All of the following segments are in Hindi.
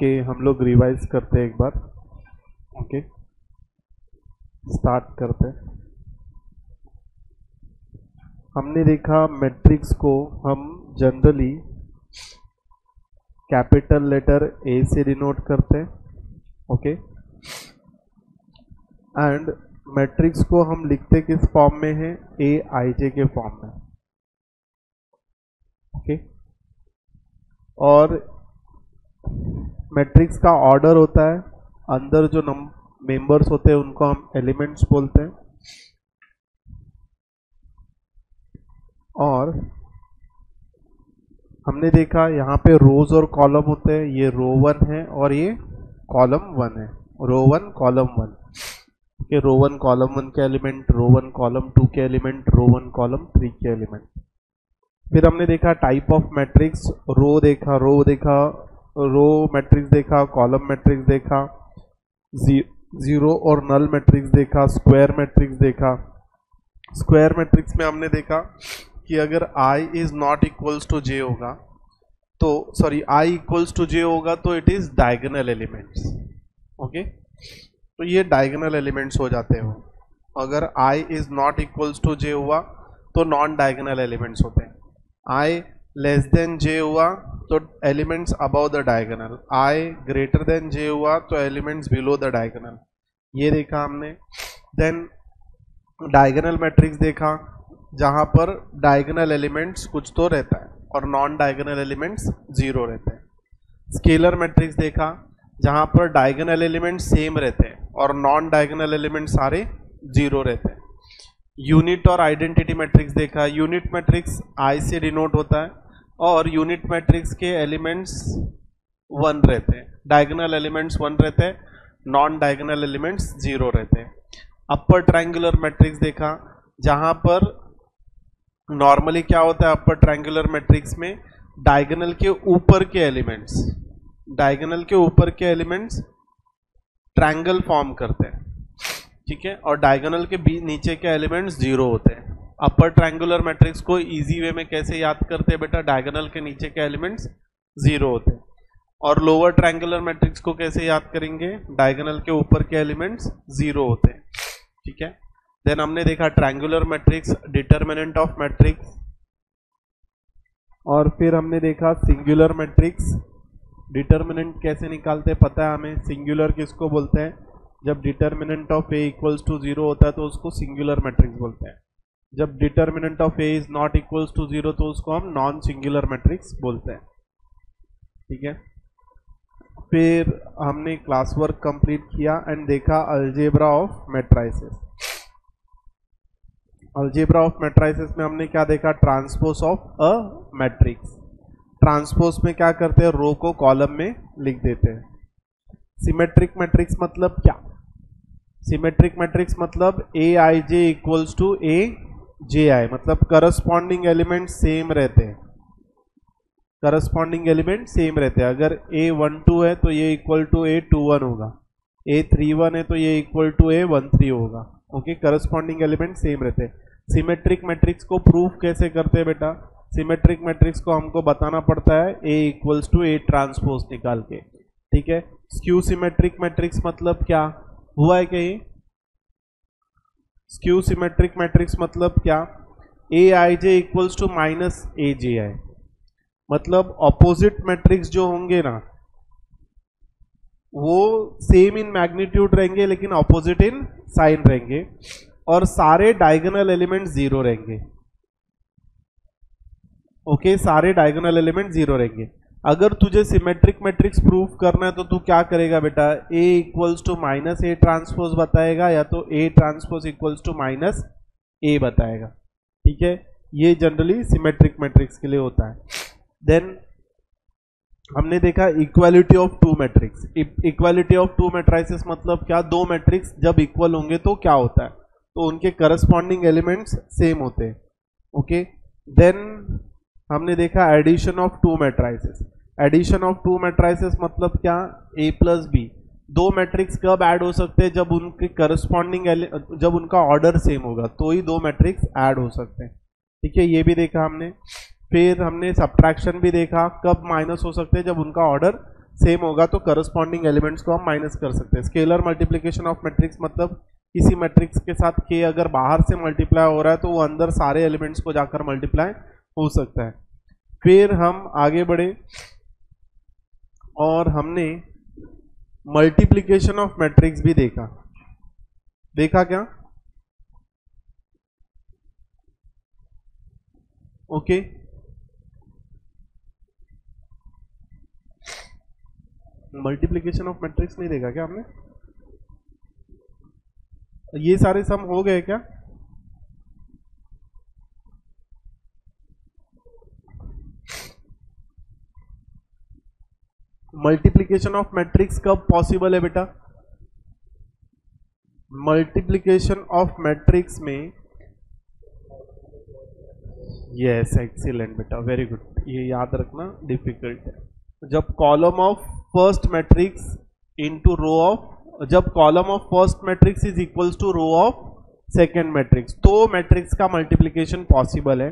ओके, हम लोग रिवाइज करते हैं एक बार। ओके, स्टार्ट करते हैं। हमने देखा मैट्रिक्स को हम जनरली कैपिटल लेटर ए से डिनोट करते हैं। ओके, एंड मैट्रिक्स को हम लिखते किस फॉर्म में है? ए आई जे के फॉर्म में। ओके, और मैट्रिक्स का ऑर्डर होता है, अंदर जो मेंबर्स होते हैं उनको हम एलिमेंट्स बोलते हैं, और हमने देखा यहाँ पे रोज और कॉलम होते हैं। ये रो 1 है और ये कॉलम 1 है, रो 1 कॉलम 1 के रो 1 कॉलम 1 के एलिमेंट, रो 1 कॉलम 2 के एलिमेंट, रो 1 कॉलम 3 के एलिमेंट। फिर हमने देखा टाइप ऑफ मैट्रिक्स, रो देखा, रो मैट्रिक्स देखा, कॉलम मैट्रिक्स देखा, जीरो और नल मैट्रिक्स देखा, स्क्वायर मैट्रिक्स देखा। स्क्वायर मैट्रिक्स में हमने देखा कि अगर i is not equals to j होगा तो i इक्वल्स टू j होगा तो it is diagonal elements. Okay, तो ये डायगोनल एलिमेंट्स हो जाते हो। अगर i is not equals to j हुआ तो नॉन डायगोनल एलिमेंट्स होते हैं। i लेस देन j हुआ तो elements above the diagonal, i greater than j हुआ तो एलिमेंट्स बिलो द डायगोनल। ये देखा हमने। देन डायगोनल मैट्रिक्स देखा जहां पर डायगोनल एलिमेंट्स कुछ तो रहता है और नॉन डायगोनल एलिमेंट्स जीरो रहते हैं। स्केलर मैट्रिक्स देखा जहां पर डायगोनल एलिमेंट्स सेम रहते हैं और नॉन डायगोनल एलिमेंट्स सारे जीरो रहते हैं। यूनिट और आइडेंटिटी मैट्रिक्स देखा। यूनिट मैट्रिक्स आई से डिनोट होता है और यूनिट मैट्रिक्स के एलिमेंट्स 1 रहते हैं, डायगोनल एलिमेंट्स 1 रहते हैं, नॉन डायगोनल एलिमेंट्स 0 रहते हैं। अपर ट्रायंगुलर मैट्रिक्स देखा जहां पर नॉर्मली क्या होता है अपर ट्रायंगुलर मैट्रिक्स में, डायगोनल के ऊपर के एलिमेंट्स ट्रायंगल फॉर्म करते हैं, ठीक है, और डायगोनल के नीचे के एलिमेंट्स 0 होते हैं। अपर ट्रायंगुलर मैट्रिक्स को इजी वे में कैसे याद करते हैं बेटा? डायगोनल के नीचे के एलिमेंट्स 0 होते हैं। और लोअर ट्रायंगुलर मैट्रिक्स को कैसे याद करेंगे? डायगोनल के ऊपर के एलिमेंट्स 0 होते हैं, ठीक है। देन हमने देखा triangular matrix, determinant of matrix, और फिर हमने देखा सिंगुलर मैट्रिक्स। डिटर्मिनेंट कैसे निकालते पता है हमें? सिंगुलर किसको बोलते हैं? जब determinant of A equals to 0 होता है तो उसको सिंगुलर मैट्रिक्स बोलते हैं। जब determinant of A is not equals to 0 तो उसको हम नॉन सिंगुलर मैट्रिक्स बोलते हैं, ठीक है। फिर हमने क्लास वर्क कंप्लीट किया एंड देखा algebra of matrices. Algebra of matrices में हमने क्या देखा? Transpose of a matrix. Transpose में क्या करते हैं? रो को कॉलम में लिख देते हैं। सिमेट्रिक मैट्रिक्स मतलब क्या? सिमेट्रिक मैट्रिक्स मतलब ए आई जे इक्वल्स टू ए जे आई, मतलब करस्पॉन्डिंग एलिमेंट सेम रहते हैं, करस्पॉन्डिंग एलिमेंट सेम रहते हैं। अगर A12 है तो ये इक्वल टू A21 होगा, A31 है तो ये इक्वल टू A13 होगा। ओके, करस्पॉन्डिंग एलिमेंट सेम रहते हैं। सिमेट्रिक मैट्रिक्स को प्रूफ कैसे करते हैं बेटा? सिमेट्रिक मैट्रिक्स को हमको बताना पड़ता है A equals to A transpose निकाल के, ठीक है। स्क्यू सिमेट्रिक मैट्रिक्स मतलब क्या हुआ है? क्या स्क्यू सिमेट्रिक मैट्रिक्स मतलब क्या? ए आई जे इक्वल्स टू माइनस ए जे आई, मतलब ऑपोजिट मैट्रिक्स जो होंगे ना वो सेम इन मैग्नीट्यूड रहेंगे लेकिन ऑपोजिट इन साइन रहेंगे, और सारे डायगोनल एलिमेंट 0 रहेंगे। ओके, सारे डायगोनल एलिमेंट 0 रहेंगे। अगर तुझे सिमेट्रिक मैट्रिक्स प्रूफ करना है तो तू क्या करेगा बेटा? A equals to minus A transpose बताएगा या तो A transpose equals to minus A बताएगा, ठीक है। ये जनरली सिमेट्रिक मैट्रिक्स के लिए होता है। देन हमने देखा equality of two matrix. Equality of two matrices मतलब क्या? दो मैट्रिक्स जब इक्वल होंगे तो क्या होता है? तो उनके करस्पॉन्डिंग एलिमेंट्स सेम होते हैं। ओके, देन हमने देखा addition of two matrices. Addition of two matrices मतलब क्या? A plus B. दो मैट्रिक्स कब ऐड हो सकते हैं? जब उनके करस्पॉन्डिंग जब उनका ऑर्डर सेम होगा तो ही दो मैट्रिक्स ऐड हो सकते हैं, ठीक है। ये भी देखा हमने। फिर हमने सब्ट्रैक्शन भी देखा, कब माइनस हो सकते हैं? जब उनका ऑर्डर सेम होगा तो करस्पॉन्डिंग एलिमेंट्स को हम माइनस कर सकते हैं। स्केलर मल्टीप्लिकेशन ऑफ मैट्रिक्स मतलब किसी मैट्रिक्स के साथ k अगर बाहर से मल्टीप्लाई हो रहा है तो वो अंदर सारे एलिमेंट्स को जाकर मल्टीप्लाई हो सकता है। फिर हम आगे बढ़े और हमने मल्टीप्लिकेशन ऑफ मैट्रिक्स भी देखा क्या? ओके मल्टीप्लिकेशन ऑफ मैट्रिक्स नहीं देखा क्या आपने? ये सारे सम हो गए क्या? मल्टीप्लिकेशन ऑफ मैट्रिक्स कब पॉसिबल है बेटा? मल्टीप्लिकेशन ऑफ मैट्रिक्स में यस एक्सीलेंट बेटा, वेरी गुड, ये याद रखना डिफिकल्ट है। जब column of first matrix into row of, जब column of first matrix is equals to row of second matrix, तो मैट्रिक्स का मल्टीप्लिकेशन पॉसिबल है।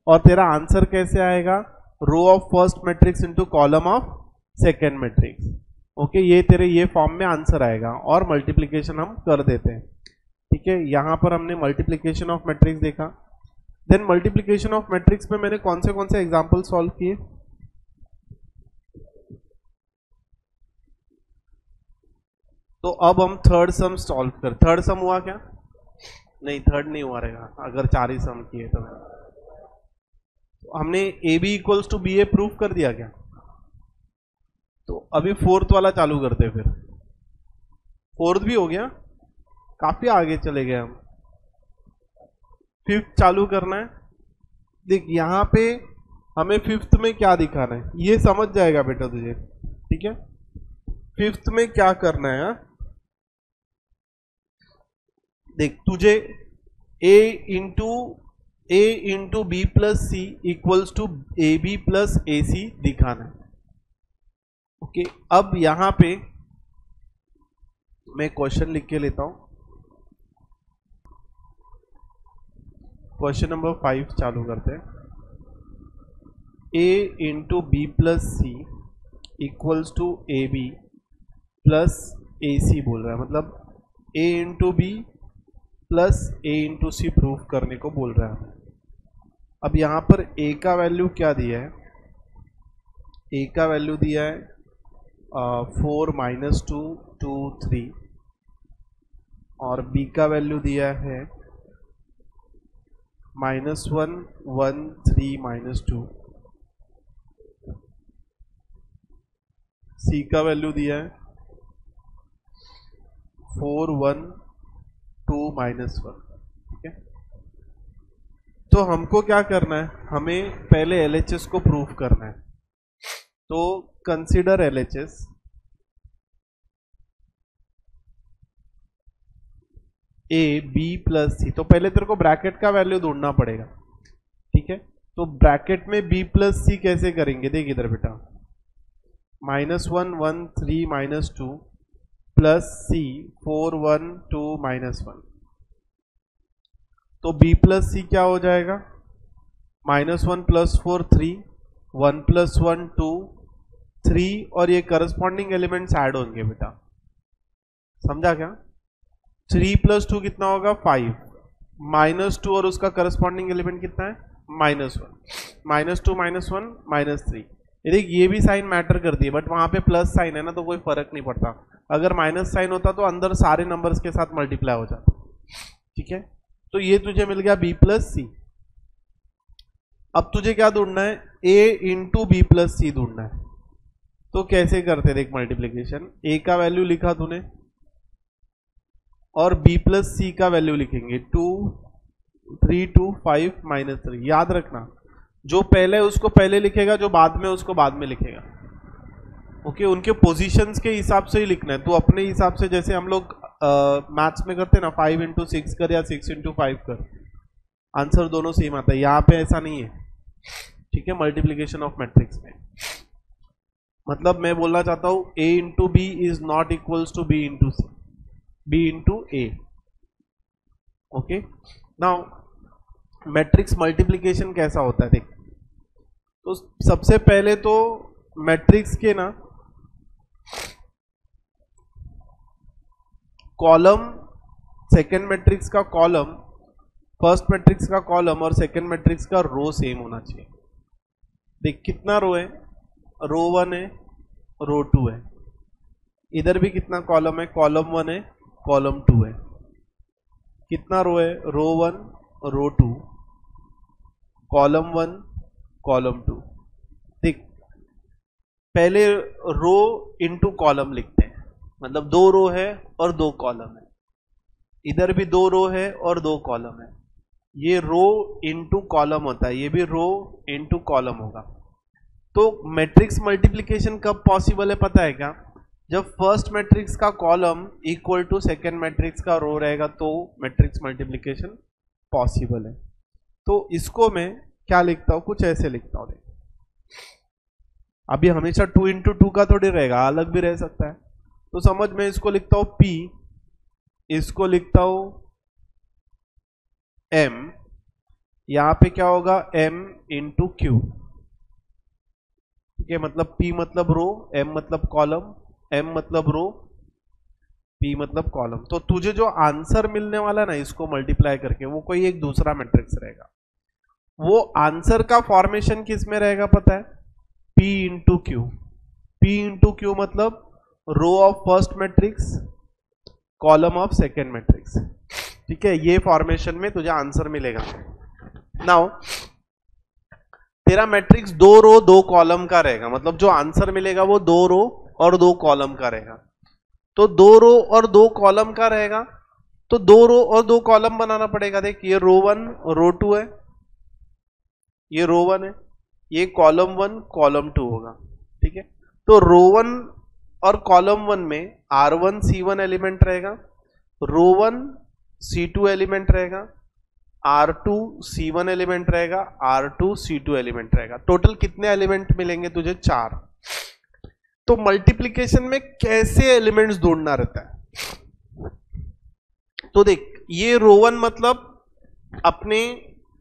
और तेरा आंसर कैसे आएगा? Row of first matrix into column of second matrix. Okay ये तेरे ये फॉर्म में आंसर आएगा और मल्टीप्लिकेशन हम कर देते हैं। ठीक है, यहां पर हमने मल्टीप्लिकेशन ऑफ मैट्रिक्स देखा। देन मल्टीप्लिकेशन ऑफ मैट्रिक्स में मैंने कौन से एग्जांपल सॉल्व किए? तो अब हम थर्ड सम सॉल्व कर। थर्ड सम हुआ क्या? नहीं थर्ड नहीं हुआ रहेगा अगर 4 ही सम किए तो। हमने A B equals to B A proof कर दिया क्या? तो अभी फोर्थ वाला चालू करते हैं। फिर फोर्थ भी हो गया, काफी आगे चले गए हम। फिफ्थ चालू करना है। देख यहां पे हमें फिफ्थ में क्या दिखाना है ये समझ जाएगा बेटा तुझे। ठीक है, फिफ्थ में क्या करना है? देख तुझे A into B plus C equals to A B plus A C दिखाना है। ओके अब यहां पे मैं क्वेश्चन लिख के लेता हूं। क्वेश्चन नंबर 5 चालू करते हैं। A into B plus C equals to A B plus A C बोल रहा है, मतलब A into B plus A into C proof करने को बोल रहा है। अब यहां पर ए का वैल्यू क्या दिया है? ए का वैल्यू दिया है 4 - 2 2 3 और बी का वैल्यू दिया है -1 1 3 - 2। सी का वैल्यू दिया है 4 1 2 -1। ठीक है, तो हमको क्या करना है? हमें पहले LHS को प्रूफ करना है। तो consider LHS। A B plus C, तो पहले तेरे को ब्रैकेट का वैल्यू ढूंढना पड़ेगा। ठीक है, तो ब्रैकेट में बी प्लस सी कैसे करेंगे? देख इधर बेटा, -1 1 3 - 2 प्लस सी 4 1 2 -1। तो बी प्लस सी क्या हो जाएगा? -1 + 4 3 1 + 1 2 3 और ये करस्पॉन्डिंग एलिमेंट्स ऐड होंगे बेटा, समझा क्या? 3 + 2 कितना होगा? 5 -2 और उसका करस्पॉन्डिंग एलिमेंट कितना है? -1 -2 -1 -3। देख ये भी साइन मैटर करती है बट वहां पे प्लस साइन है ना तो कोई फर्क नहीं पड़ता। अगर माइनस साइन होता तो अंदर सारे नंबर्स के साथ मल्टीप्लाई हो जाता। ठीक है, तो ये तुझे मिल गया बी प्लस सी। अब तुझे क्या ढूंढना है? ए इंटू बी प्लस सी ढूंढना है। तो कैसे करते देख मल्टीप्लीकेशन? ए का वैल्यू लिखा तूने और बी प्लस सी का वैल्यू लिखेंगे 2 3 2 5 -3। याद रखना जो पहले उसको पहले लिखेगा, जो बाद में उसको बाद में लिखेगा। ओके, उनके पोजीशंस के हिसाब से ही लिखना है। तो अपने हिसाब से जैसे हम लोग मैथ्स में करते हैं ना 5 × 6 कर या 6 × 5 कर, आंसर दोनों सेम आता है। यहाँ पे ऐसा नहीं है। ठीक है, मल्टीप्लीकेशन ऑफ मैट्रिक्स में मतलब मैं बोलना चाहता हूं a into B is not equals to b into C, b into a। Okay, now matrix multiplication कैसा होता है देख। तो सबसे पहले तो मैट्रिक्स के ना कॉलम, सेकेंड मैट्रिक्स का कॉलम, फर्स्ट मैट्रिक्स का कॉलम और सेकेंड मैट्रिक्स का रो सेम होना चाहिए। देख कितना रो है, रो 1 है, रो 2 है। इधर भी कितना कॉलम है, कॉलम 1 है, कॉलम 2 है। कितना रो है, रो 1, रो 2, कॉलम 1, कॉलम 2। देख पहले रो इनटू कॉलम लिखते हैं, मतलब 2 रो है और 2 कॉलम है। इधर भी 2 रो है और 2 कॉलम है। ये रो इनटू कॉलम होता है, ये भी रो इनटू कॉलम होगा। तो मैट्रिक्स मल्टीप्लिकेशन कब पॉसिबल है पता है क्या? जब फर्स्ट मैट्रिक्स का column equal to second matrix का रो रहेगा तो मैट्रिक्स मल्टीप्लिकेशन पॉसिबल है। तो इसको मैं क्या लिखता हूं, कुछ ऐसे लिखता हूं। अभी हमेशा 2 इंटू 2 का थोड़ी रहेगा, अलग भी रह सकता है। तो समझ में इसको लिखता हूं P, इसको लिखता हूं M, यहां पे क्या होगा M इंटू Q। ठीक है, मतलब P मतलब रो, M मतलब कॉलम, M मतलब रो, P मतलब कॉलम। तो तुझे जो आंसर मिलने वाला ना इसको मल्टीप्लाई करके, वो कोई एक दूसरा मैट्रिक्स रहेगा। वो आंसर का फॉर्मेशन किस में रहेगा पता है? P into Q. P into Q मतलब row of first matrix, column of second matrix. ठीक है, ये फॉर्मेशन में तुझे आंसर मिलेगा। नाउ तेरा मैट्रिक्स 2 रो 2 कॉलम का रहेगा, मतलब जो आंसर मिलेगा वो 2 रो और 2 कॉलम का रहेगा। तो 2 रो और 2 कॉलम का रहेगा, तो 2 रो और 2 कॉलम बनाना पड़ेगा। देख ये रो 1 रो 2 है, ये रो 1 है, ये कॉलम 1 कॉलम 2 होगा। ठीक है, तो रो 1 और कॉलम 1 में R1 C1 एलिमेंट रहेगा, रो 1 C2 एलिमेंट रहेगा, R2 C1 एलिमेंट रहेगा, R2 C2 एलिमेंट रहेगा। टोटल कितने एलिमेंट मिलेंगे तुझे? 4। तो मल्टीप्लिकेशन में कैसे एलिमेंट्स ढूंढना रहता है? तो देख ये रो 1 मतलब अपने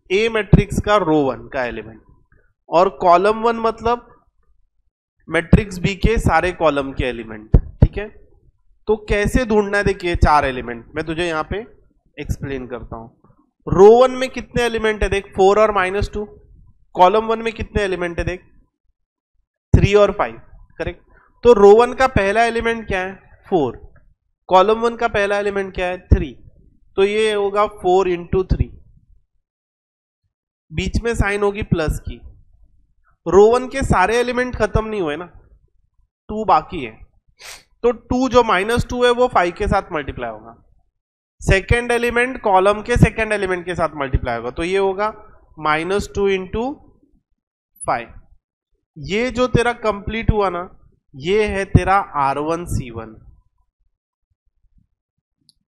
A मैट्रिक्स का रो 1 का एलिमेंट, और कॉलम 1 मतलब मैट्रिक्स B के सारे कॉलम के एलिमेंट। ठीक है, तो कैसे ढूंढना है? देखिए 4 एलिमेंट मैं तुझे यहां पे एक्सप्लेन करता हूं। रो 1 में कितने एलिमेंट है देख, 4 और -2। कॉलम 1 में कितने एलिमेंट है देख, 3 और 5। करेक्ट। तो रो 1 का पहला एलिमेंट क्या है? 4। कॉलम 1 का पहला एलिमेंट क्या है? 3। तो ये होगा 4 इंटू 3, बीच में साइन होगी प्लस की। रो 1 के सारे एलिमेंट खत्म नहीं हुए ना, 2 बाकी है। तो 2 जो -2 है वो 5 के साथ मल्टीप्लाई होगा। सेकेंड एलिमेंट कॉलम के सेकेंड एलिमेंट के साथ मल्टीप्लाई होगा, तो ये होगा -2 इंटू 5। ये जो तेरा कंप्लीट हुआ ना, ये है तेरा R1 C1,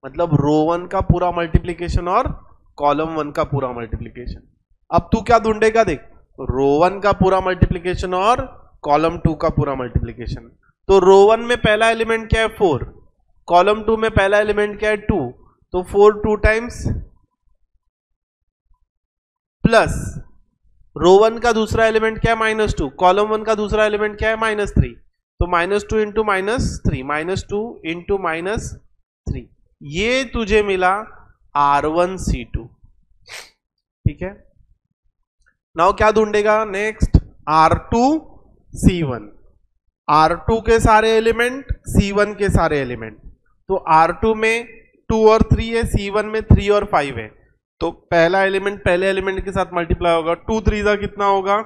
मतलब रो 1 का पूरा मल्टीप्लीकेशन और कॉलम 1 का पूरा मल्टीप्लीकेशन। अब तू क्या ढूंढेगा देख, रो 1 का पूरा मल्टीप्लीकेशन और कॉलम 2 का पूरा मल्टीप्लीकेशन। तो रो 1 में पहला एलिमेंट क्या है? 4। कॉलम 2 में पहला एलिमेंट क्या है? 2। तो 4 2 टाइम्स प्लस रो 1 का दूसरा एलिमेंट क्या है? -2। कॉलम 1 का दूसरा एलिमेंट क्या है? -3। तो -2 इंटू -3, -2 इंटू -3, ये तुझे मिला R1 C2। ठीक है, नाउ क्या ढूंढेगा नेक्स्ट? R2 C1, R2 के सारे एलिमेंट, C1 के सारे एलिमेंट। तो R2 में 2 और 3 है, C1 में 3 और 5 है। तो पहला एलिमेंट पहले एलिमेंट के साथ मल्टीप्लाई होगा। 2 3 का कितना होगा?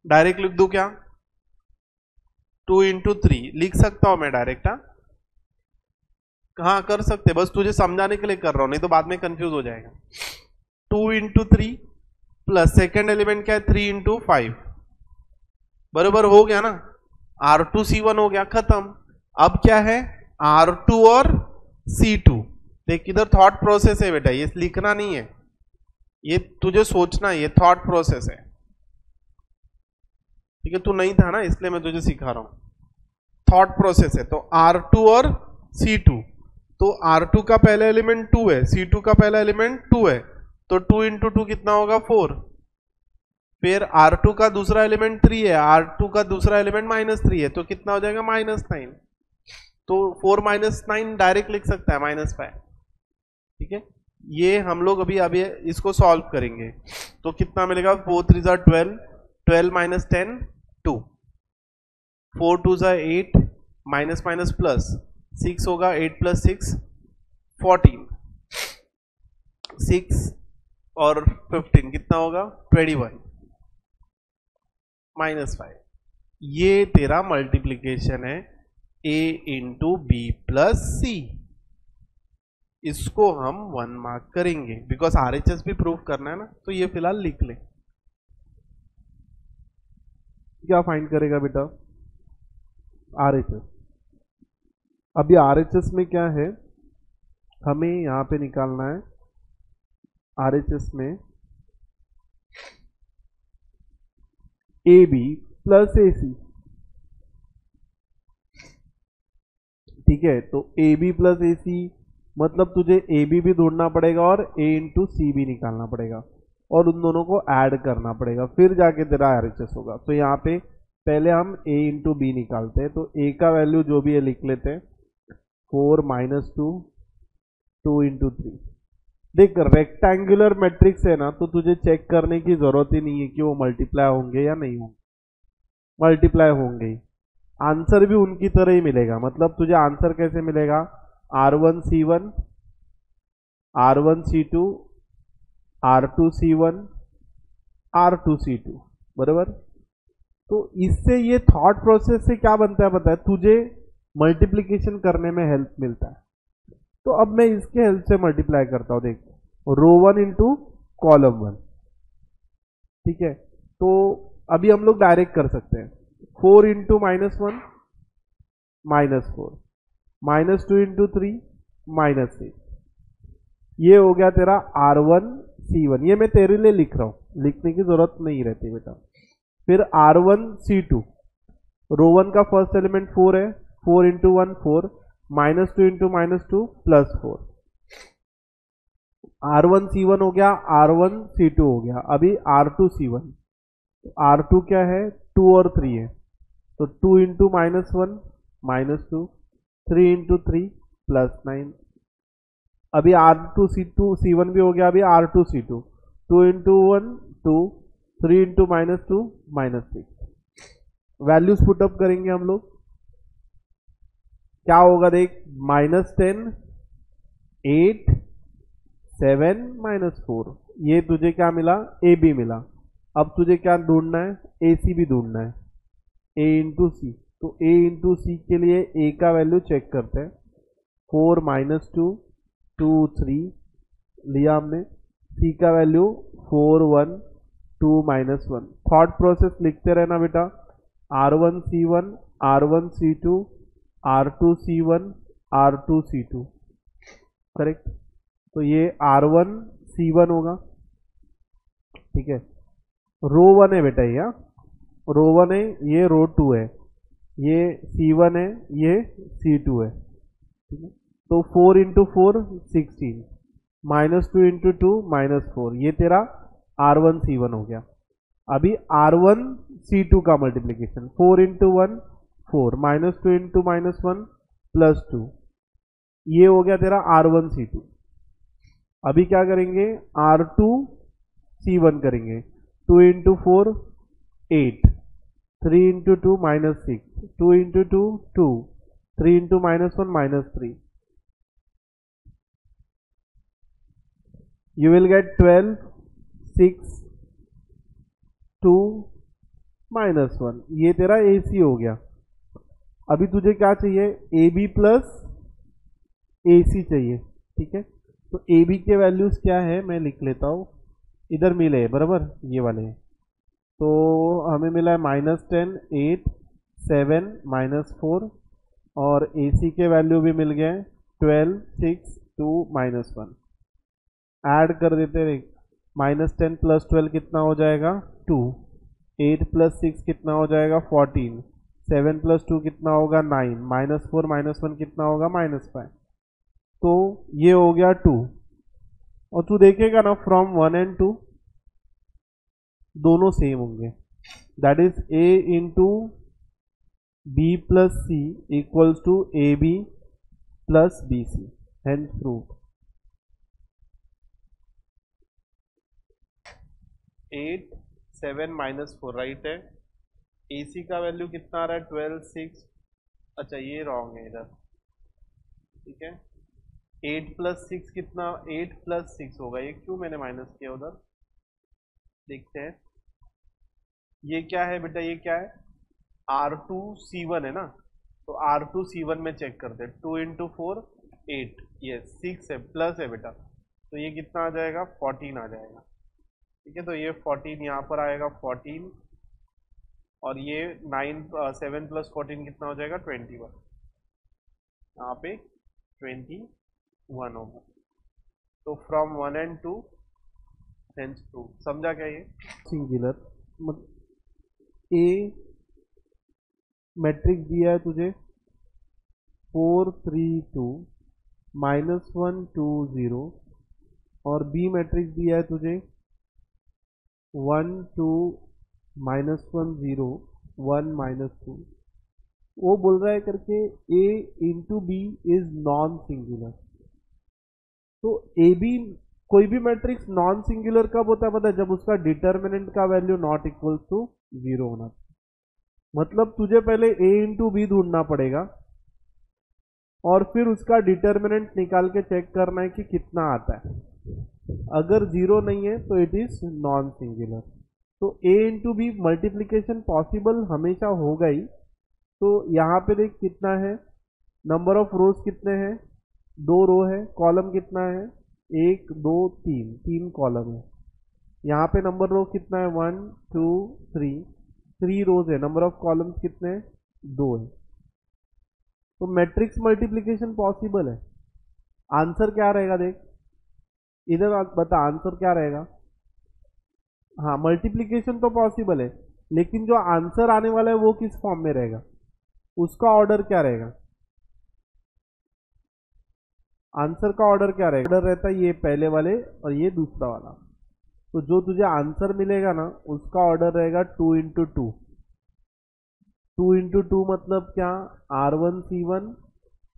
डायरेक्ट लिख दूं क्या? 2 इंटू 3 लिख सकता हूं मैं डायरेक्ट। हाँ कर सकते, बस तुझे समझाने के लिए कर रहा हूं, नहीं तो बाद में कंफ्यूज हो जाएगा। 2 इंटू 3 प्लस सेकेंड एलिमेंट क्या है? 3 इंटू 5, बराबर हो गया ना? R2 C1 हो गया, खत्म। अब क्या है? R2 और C2। देख इधर थॉट प्रोसेस है बेटा, ये लिखना नहीं है, ये तुझे सोचना है, ये थॉट प्रोसेस है। ठीक है, तू नहीं था ना इसलिए मैं तुझे सिखा रहा हूं, थॉट प्रोसेस है। तो R2 और C2, तो R2 का पहला एलिमेंट 2 है, C2 का पहला एलिमेंट 2 है, तो 2 इंटू 2 कितना होगा? 4। फिर R2 का दूसरा एलिमेंट 3 है, R2 का दूसरा एलिमेंट -3 है, तो कितना हो जाएगा? -9। तो 4 माइनस 9 डायरेक्ट लिख सकता है -5, ठीक है। ये हम लोग अभी इसको सॉल्व करेंगे तो कितना मिलेगा, 4 3 ज़ा 12, 12 माइनस 10 2, 4 2 ज़ा 8, माइनस माइनस प्लस 6 होगा, 8 प्लस 6 14, 6 और 15 कितना होगा 21 -5। ये तेरा मल्टीप्लीकेशन है a इंटू बी प्लस सी। इसको हम 1 मार्क करेंगे बिकॉज RHS भी प्रूव करना है ना, तो ये फिलहाल लिख ले। क्या फाइंड करेगा बेटा, RHS। अभी RHS में क्या है, हमें यहां पे निकालना है RHS में AB प्लस AC, ठीक है। तो AB प्लस AC मतलब तुझे AB भी ढूंढना पड़ेगा और A इंटू सी भी निकालना पड़ेगा और उन दोनों को ऐड करना पड़ेगा, फिर जाके तेरा RHS होगा। तो यहाँ पे पहले हम A इंटू बी निकालते हैं, तो A का वैल्यू जो भी है लिख लेते हैं, 4 माइनस 2, 2 इंटू 3। देख रेक्टेंगुलर मैट्रिक्स है ना, तो तुझे चेक करने की जरूरत ही नहीं है कि वो मल्टीप्लाई होंगे या नहीं होंगे, मल्टीप्लाई होंगे ही। आंसर भी उनकी तरह ही मिलेगा। मतलब तुझे आंसर कैसे मिलेगा, R1C1, R1C2, R2C1, R2C2, बराबर। तो इससे ये थॉट प्रोसेस से क्या बनता है पता है, तुझे मल्टीप्लिकेशन करने में हेल्प मिलता है। तो अब मैं इसके हेल्प से मल्टीप्लाई करता हूं, देख रो 1 इंटू कॉलम 1, ठीक है। तो अभी हम लोग डायरेक्ट कर सकते हैं, 4 इंटू -1 -4, -2 इंटू 3 -6। ये हो गया तेरा R1C1। ये मैं तेरे लिए लिख रहा हूं, लिखने की जरूरत नहीं रहती बेटा। फिर R1C2, रो 1 का फर्स्ट एलिमेंट 4 है, 4 इंटू 1 4, -2 इंटू -2 +4। R1C1 हो गया, R1C2 हो गया। अभी R2C1, R2 क्या है, 2 और 3 है, तो 2 इंटू -1 -2, 3 इंटू 3 +9। अभी R2C1 भी हो गया। अभी R2C2, 2 into 1 2, 3 into -2 -6। Values put up करेंगे हम लोग, क्या होगा देख, -10, 8, 7 -4। ये तुझे क्या मिला, AB मिला। अब तुझे क्या ढूंढना है, AC भी ढूंढना है, A इंटू सी। तो A इंटू सी के लिए A का वैल्यू चेक करते हैं, 4 -2 2 3 लिया हमने, C का वैल्यू 4 1 2 -1। थॉट प्रोसेस लिखते रहना बेटा, R1C1, R1C2, R2C1, R2C2, correct. तो ये R1C1 होगा, ठीक है। रो 1 है बेटा, ये रो 1 है, ये रो 2 है, ये C1 है, ये C2 है, ठीक है। तो 4 इंटू 4 16, -2 इंटू 2 -4। ये तेरा R1C1 हो गया। अभी R1C2 का मल्टीप्लीकेशन, 4 इंटू 1 4, -2 इंटू -1 +2। ये हो गया तेरा R1C2। अभी क्या करेंगे, R2C1 करेंगे, 2 into 4 8, 3 into 2 -6, 2 into 2 2, 3 into -1 -3। You will get 12, 6, 2 -1। ये तेरा AC हो गया। अभी तुझे क्या चाहिए, AB प्लस AC चाहिए, ठीक है। तो AB के वैल्यूज क्या है मैं लिख लेता हूँ, इधर मिले बराबर, ये वाले। तो हमें मिला है -10, 8, 7 -4 और AC के वैल्यू भी मिल गए 12, 6, 2 -1। ऐड कर देते रहे, -10 + 12 कितना हो जाएगा 2, 8 + 6 कितना हो जाएगा 14, 7 + 2 कितना होगा 9, -4 -1 कितना होगा -5। तो ये हो गया 2। और तू देखेगा ना, फ्रॉम 1 and 2 दोनों सेम होंगे, that is A into B plus C equals to AB plus BC, hence proved. 8 7 minus 4 right है। AC का वैल्यू कितना आ रहा है 12 6, अच्छा ये रॉन्ग है इधर, ठीक है। 8 प्लस 6 कितना, 8 प्लस 6 होगा, ये क्यों मैंने माइनस किया उधर, देखते हैं। ये क्या है बेटा, ये क्या है R2C1 है ना, तो R2C1 में चेक करते हैं। 2 इंटू 4 8, ये 6 है, प्लस है बेटा, तो ये कितना आ जाएगा 14 आ जाएगा, ठीक है। तो ये 14 यहाँ पर आएगा 14, और ये 7 प्लस 14 कितना हो जाएगा 21, यहाँ पे 21 होगा। तो फ्रॉम 1 and 2 हेंस 2, समझा क्या ये सिंगुलर। ए मैट्रिक्स दिया है तुझे 4 3 2 -1 2 0, और बी मैट्रिक्स दिया है तुझे 1 2 -1 0 1 -2। वो बोल रहा है करके A into B is non singular. तो ए बी कोई भी मैट्रिक्स नॉन सिंगुलर कब होता है पता है, जब उसका डिटर्मिनेंट का वैल्यू नॉट इक्वल टू 0 होना। मतलब तुझे पहले ए इंटू बी ढूंढना पड़ेगा और फिर उसका डिटर्मिनेंट निकाल के चेक करना है कि कितना आता है। अगर 0 नहीं है तो इट इज नॉन सिंगुलर। तो ए इंटू बी मल्टीप्लीकेशन पॉसिबल हमेशा होगा ही। तो यहाँ पे देख कितना है, नंबर ऑफ रोज कितने हैं, 2 रो है, कॉलम कितना है 1 2 3, 3 कॉलम है। यहाँ पे नंबर रो कितना है 1 2 3 रोज है, नंबर ऑफ कॉलम्स कितने हैं 2 है। तो मैट्रिक्स मल्टीप्लिकेशन पॉसिबल है। आंसर क्या रहेगा देख, इधर बता आंसर क्या रहेगा। हाँ मल्टीप्लिकेशन तो पॉसिबल है, लेकिन जो आंसर आने वाला है वो किस फॉर्म में रहेगा, उसका ऑर्डर क्या रहेगा, आंसर का ऑर्डर क्या रहेगा। ऑर्डर रहता है ये पहले वाले और ये दूसरा वाला। तो जो तुझे आंसर मिलेगा ना उसका ऑर्डर रहेगा 2 इंटू 2। 2 इंटू 2 मतलब क्या, R1C1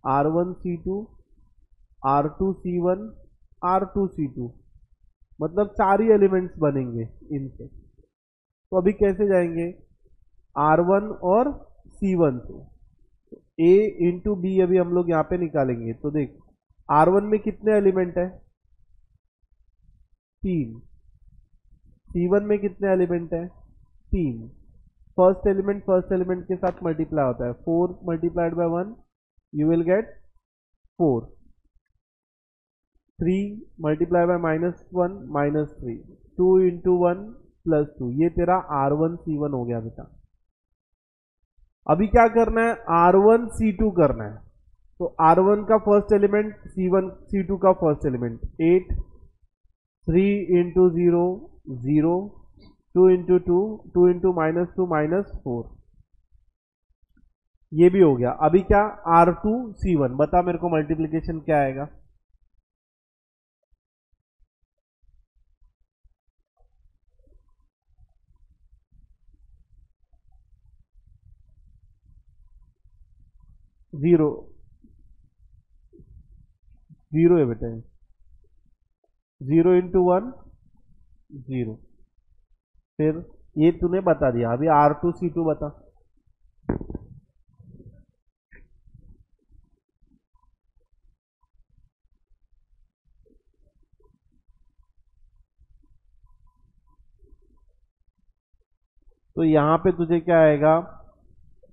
R1C2 R2C1 R2C2, मतलब 4 ही एलिमेंट्स बनेंगे इनसे। तो अभी कैसे जाएंगे, R1 और C1 से A इंटू बी अभी हम लोग यहाँ पे निकालेंगे। तो देख R1 में कितने एलिमेंट है 3, C1 में कितने एलिमेंट है 3। फर्स्ट एलिमेंट के साथ मल्टीप्लाई होता है, 4 multiplied by 1 you will gate 4, 3 multiply by -1 -3, 2 into 1 plus 2, ये तेरा R1C1 हो गया बेटा। अभी क्या करना है R1C2 करना है। तो R1 का फर्स्ट एलिमेंट C1 C2 का first element 8, 3 into 0 0, 2 into 2 2 into -2 -4, ये भी हो गया। अभी क्या R2C1, बता मेरे को मल्टीप्लिकेशन क्या आएगा। जीरो जीरो है बेटा, 0 इंटू 1 0। फिर ये तूने बता दिया, अभी R2C2 बता। तो यहाँ पे तुझे क्या आएगा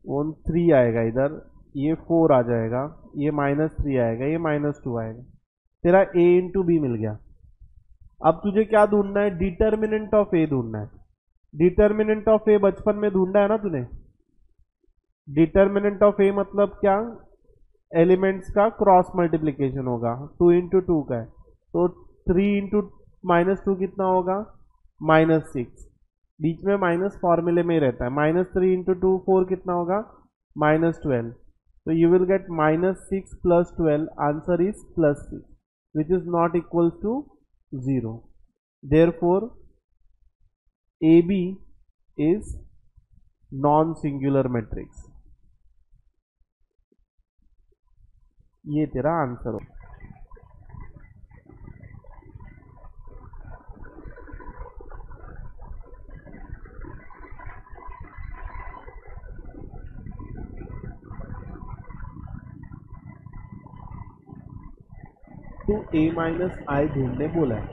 3 आएगा, इधर ये 4 आ जाएगा, ये -3 आएगा, ये -2 आएगा। तेरा A इंटू बी मिल गया। अब तुझे क्या ढूंढना है, डिटर्मिनेंट ऑफ ए ढूंढना है। डिटर्मिनेंट ऑफ ए बचपन में ढूंढा है ना तूने। डिटर्मिनेंट ऑफ ए मतलब क्या, एलिमेंट्स का क्रॉस मल्टीप्लीकेशन होगा, 2 इंटू 2 का है। तो 3 इंटू -2 कितना होगा -6, बीच में माइनस फॉर्मूले में ही रहता है। -3 इंटू 2 4 कितना होगा -12। तो you will get -6 plus 12, answer is +6 which is not equals to 0। Therefore AB is non-singular matrix। ये तेरा आंसर हो। तो a माइनस आई ढूंढने बोला है,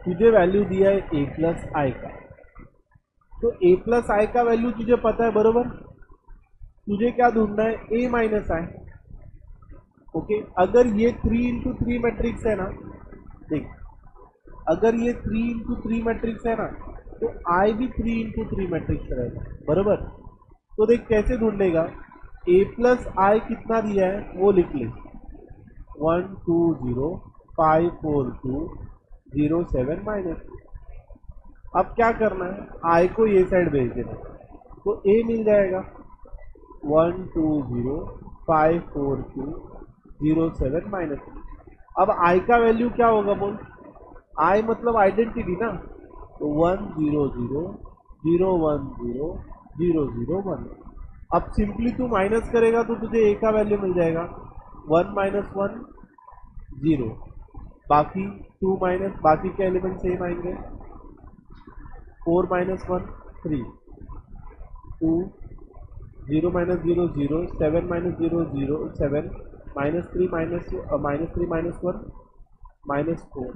तुझे वैल्यू दिया है a प्लस आई का। तो a प्लस आई का वैल्यू तुझे पता है बरोबर, तुझे क्या ढूंढना है, a माइनस आई। ओके, अगर ये 3 into 3 मैट्रिक्स है ना, देख अगर ये 3 into 3 मैट्रिक्स है ना, तो आई भी 3 into 3 मैट्रिक्स रहेगा बरोबर। तो देख कैसे ढूंढेगा, a प्लस आई कितना दिया है वो लिख ले, 1 2 0 5 4 2 0 7 माइनस। अब क्या करना है, आई को ये साइड भेज देना, तो a मिल जाएगा 1 2 0 5 4 2 0 7 माइनस। अब i का वैल्यू क्या होगा बोल, i मतलब आइडेंटिटी ना, तो 1 0 0 0 1 0 0 0 1। अब सिंपली तू माइनस करेगा तो तुझे a का वैल्यू मिल जाएगा 1 माइनस 1 0, बाकी 2 माइनस बाकी के एलिमेंट सेम आएंगे, 4 minus 1 3 2 0 minus 0 0 7 minus 0 0 7 minus 3 minus 1 minus 4।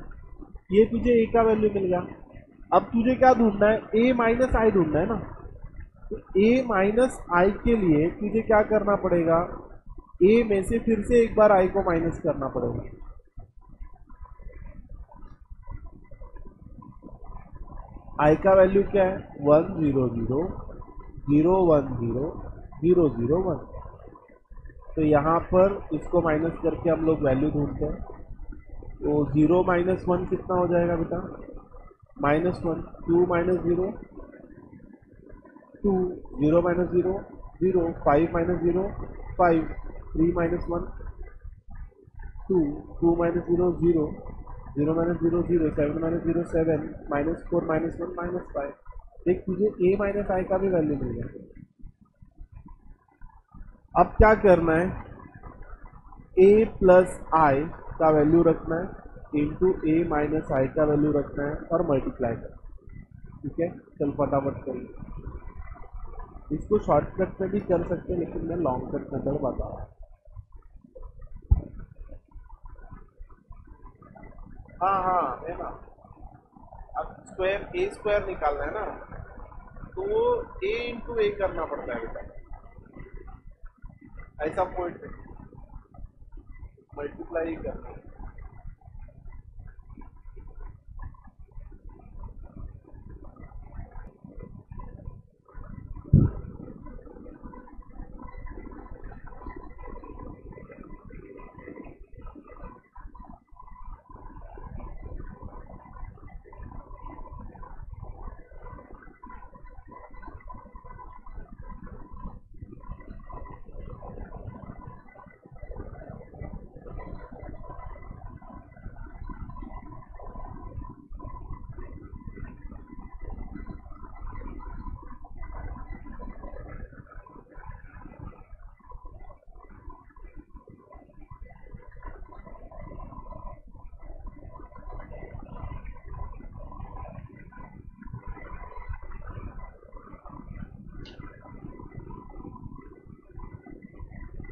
ये तुझे a का वैल्यू मिल गया। अब तुझे क्या ढूंढना है, a माइनस आई ढूंढना है ना, तो a माइनस आई के लिए तुझे क्या करना पड़ेगा, a में से फिर से एक बार i को माइनस करना पड़ेगा। i का वैल्यू क्या है, 1 0 0 0 1 0 0 0 1। तो यहाँ पर इसको माइनस करके हम लोग वैल्यू ढूंढते हैं, तो 0 माइनस 1 कितना हो जाएगा बेटा, minus 1 2 minus 0 2 0 minus 0 0 5 minus 0 5 3 minus 1 2 2 minus 0 0 0 minus 0 0 7 minus 0 7 minus 4 minus 1 minus 5। देख तुझे a माइनस आई का भी वैल्यू मिल गया। अब क्या करना है, a प्लस आई का वैल्यू रखना है इंटू a माइनस आई का वैल्यू रखना है और मल्टीप्लाई करना। ठीक है, चल फटाफट करिए। इसको शॉर्टकट में भी कर सकते हैं, लेकिन मैं लॉन्ग कट मेथड बता रहा हूँ। हाँ हाँ है ना, अब स्क्वायर ए स्क्वायर निकालना है ना, तो वो a इंटू ए करना पड़ता है बेटा, ऐसा पॉइंट मल्टीप्लाई ही करना है।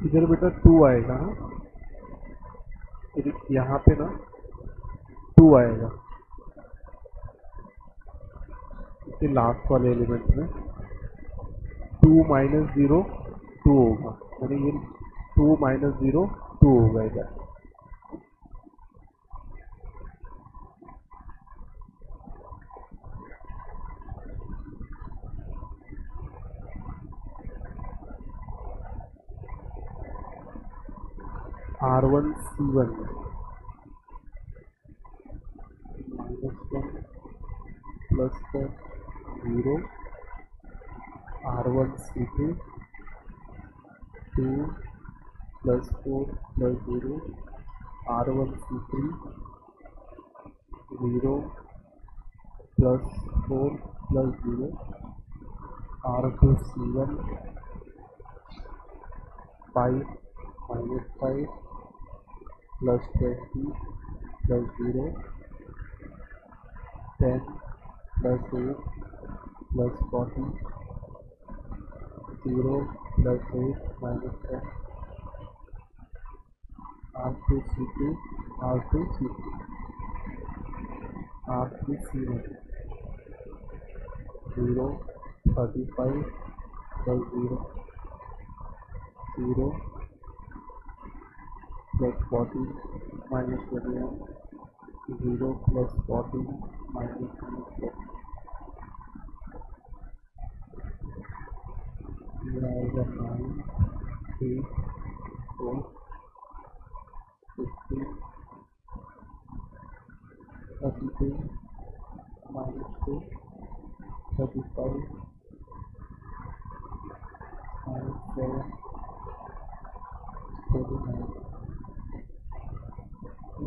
इधर बेटा 2 आएगा ना, यहाँ पे ना 2 आएगा, इसके लास्ट वाले एलिमेंट में 2 माइनस 0 2 होगा, यानी ये 2 माइनस 0 2 होगा इधर। R1 C1 minus 1 plus 0 R1 C2 2 plus 4 plus 0 R1 C3 0 plus 4 plus 0 R2 C1 5 -5 plus 20 plus 0 10 plus 8 plus 40 0 plus 8 minus 10 R2C2 R2C2 R3C1 0 35 plus 0 0 plus 40 minus 21 0 plus 40 minus 24 ये आएगा 9 8 4 15 32 minus 2 35 minus 7 49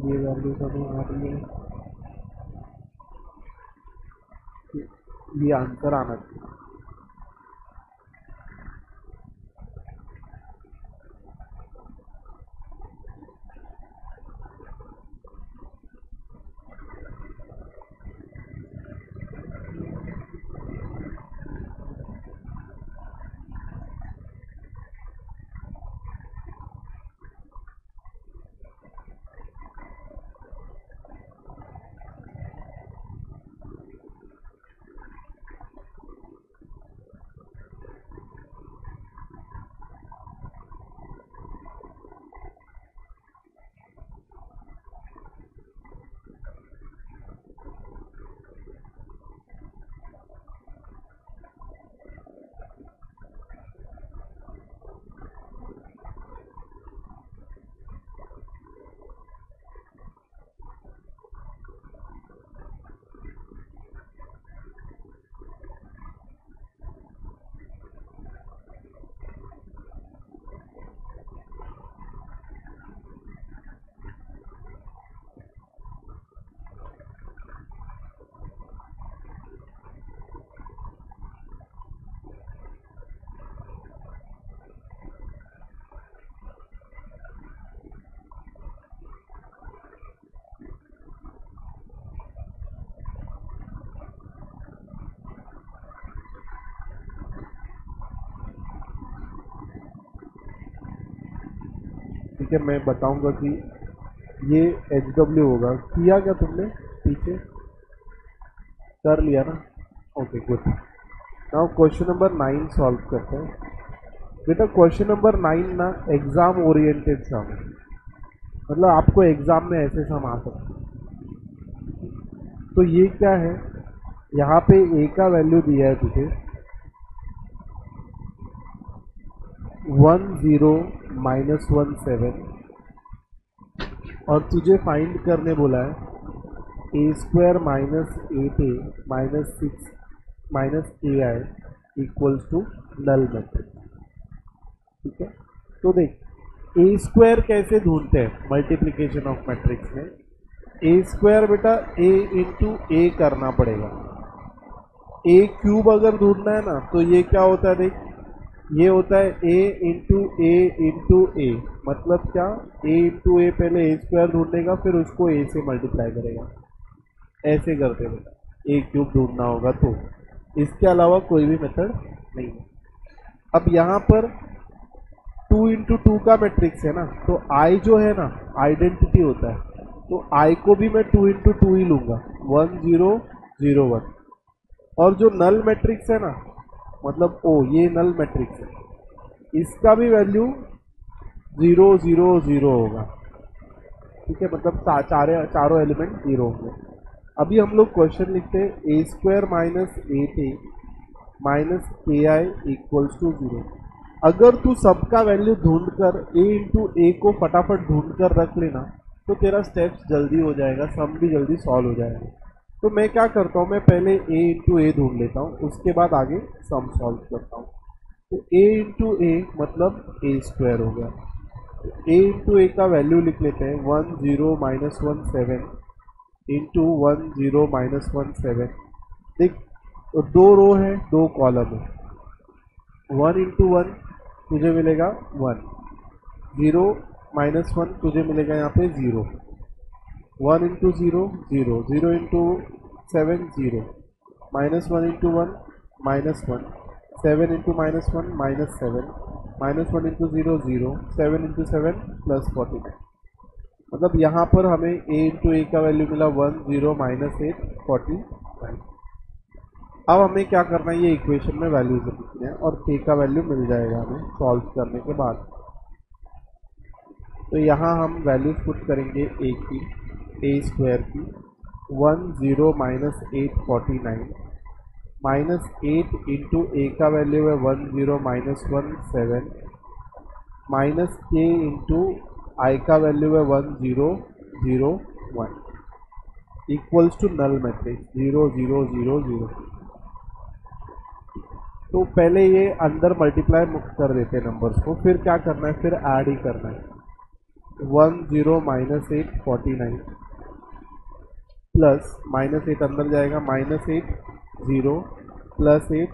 ये वैल्यू हमें आ रही है, ये आंसर आना चाहिए। ठीक है, मैं बताऊंगा कि ये HW होगा। किया क्या तुमने पीछे? कर लिया ना? Okay good. Now question number 9 solve करते हैं। बेटा क्वेश्चन नंबर 9 ना एग्जाम ओरिएंटेड सम है, मतलब आपको एग्जाम में ऐसे सम आ सकते हैं। तो ये क्या है, यहाँ पे a का वैल्यू दिया है तुझे 10 -17 और तुझे फाइंड करने बोला है a² -8a -6 -ai equals to null matrix. ठीक है, तो देख a² कैसे ढूंढते हैं मल्टीप्लिकेशन ऑफ मैट्रिक्स में। a² बेटा a इंटू a करना पड़ेगा। a³ अगर ढूंढना है ना तो ये क्या होता है, देख ये होता है a इंटू a, मतलब क्या a इंटू a, पहले a² ढूंढेगा फिर उसको a से मल्टीप्लाई करेगा, ऐसे करते बेटा। a³ ढूंढना होगा तो इसके अलावा कोई भी मेथड नहीं है। अब यहाँ पर 2 इंटू 2 का मैट्रिक्स है ना, तो i जो है ना आइडेंटिटी होता है, तो i को भी मैं 2 इंटू 2 ही लूंगा 1 0 0 1। और जो नल मैट्रिक्स है ना, मतलब ओ ये नल मैट्रिक्स है, इसका भी वैल्यू 0 0 0 होगा। ठीक है, मतलब चारों एलिमेंट 0 होंगे। अभी हम लोग क्वेश्चन लिखते हैं a² -8a -ki equals to 0। अगर तू सबका वैल्यू ढूंढकर a इंटू a को फटाफट ढूंढ कर रख लेना तो तेरा स्टेप्स जल्दी हो जाएगा, सम भी जल्दी सॉल्व हो जाएगा। तो मैं क्या करता हूँ, मैं पहले a इंटू a ढूंढ लेता हूँ, उसके बाद आगे सम सॉल्व करता हूँ। तो a इंटू a मतलब a² हो गया। a इंटू a का वैल्यू लिख लेते हैं 10 -17 इंटू 10 -17। देख तो 2 रो है 2 कॉलम है, 1 इंटू 1 तुझे मिलेगा 1, 0 -1 तुझे मिलेगा यहाँ पे 0, 1 into 0 0, 0 into 7 0, -1 into 1 -1, 7 into -1 -7, -1 into 0 0, 7 into 7 +49। मतलब यहाँ पर हमें a इंटू ए का वैल्यू मिला 1 0 -8 49। अब हमें क्या करना है, ये इक्वेशन में वैल्यूज लिखनी है और k का वैल्यू मिल जाएगा हमें सॉल्व करने के बाद। तो यहाँ हम वैल्यूज पुट करेंगे a की, a स्क्वायर की 1 0 -8 49, -8 इंटू ए का वैल्यू है 1 0 -1 7, माइनस k इंटू आई का वैल्यू है 1 0 0 1 इक्वल्स टू नल मैट्रिक्स 0 0 0 0। तो पहले ये अंदर मल्टीप्लाई कर देते हैं नंबर्स को, फिर क्या करना है, फिर ऐड ही करना है। 1 0 -8 49 प्लस -8 अंदर जाएगा -8 0 प्लस 8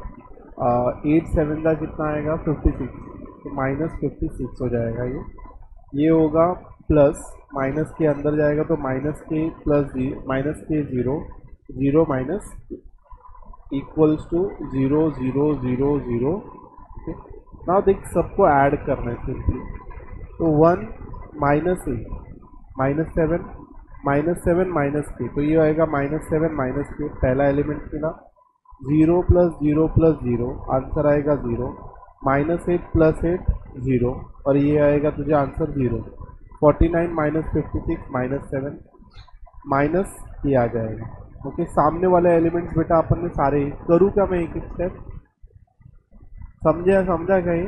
8 7 का कितना आएगा 56, तो -56 हो जाएगा ये होगा प्लस माइनस के अंदर जाएगा तो माइनस के plus -k 0 0 minus equals to 0 0 0 0। Now देख सबको ऐड करना है सिंपली, तो 1 -8 -7 -7 -k, तो ये आएगा -7 -k, पहला एलिमेंट मिला। 0 + 0 + 0 आंसर आएगा 0, -8 + 8 0 और ये आएगा तुझे आंसर 0। 49 -56 -7 माइनस ये आ जाएगा। ओके, सामने वाले एलिमेंट्स बेटा अपन ने सारे करूँ क्या मैं एक एक स्टेप, समझा कहीं?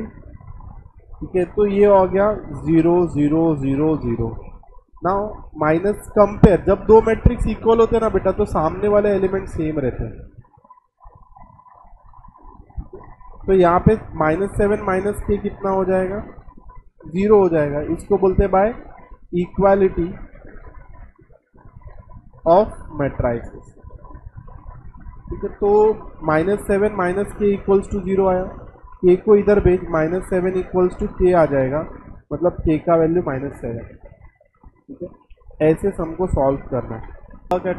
ठीक है, तो ये हो गया 0 0 0 0। नाउ माइनस कंपेयर, जब दो मैट्रिक्स इक्वल होते हैं ना बेटा तो सामने वाले एलिमेंट सेम रहते हैं। तो यहाँ पे -7 -k कितना हो जाएगा 0 हो जाएगा। इसको बोलते हैं बाय इक्वालिटी ऑफ मैट्राइसेस। ठीक है, तो -7 -k इक्वल्स टू 0 आया, k को इधर भेज, -7 इक्वल्स टू k आ जाएगा, मतलब k का वैल्यू -7। ठीक है, ऐसे सम को सॉल्व करना है। क्या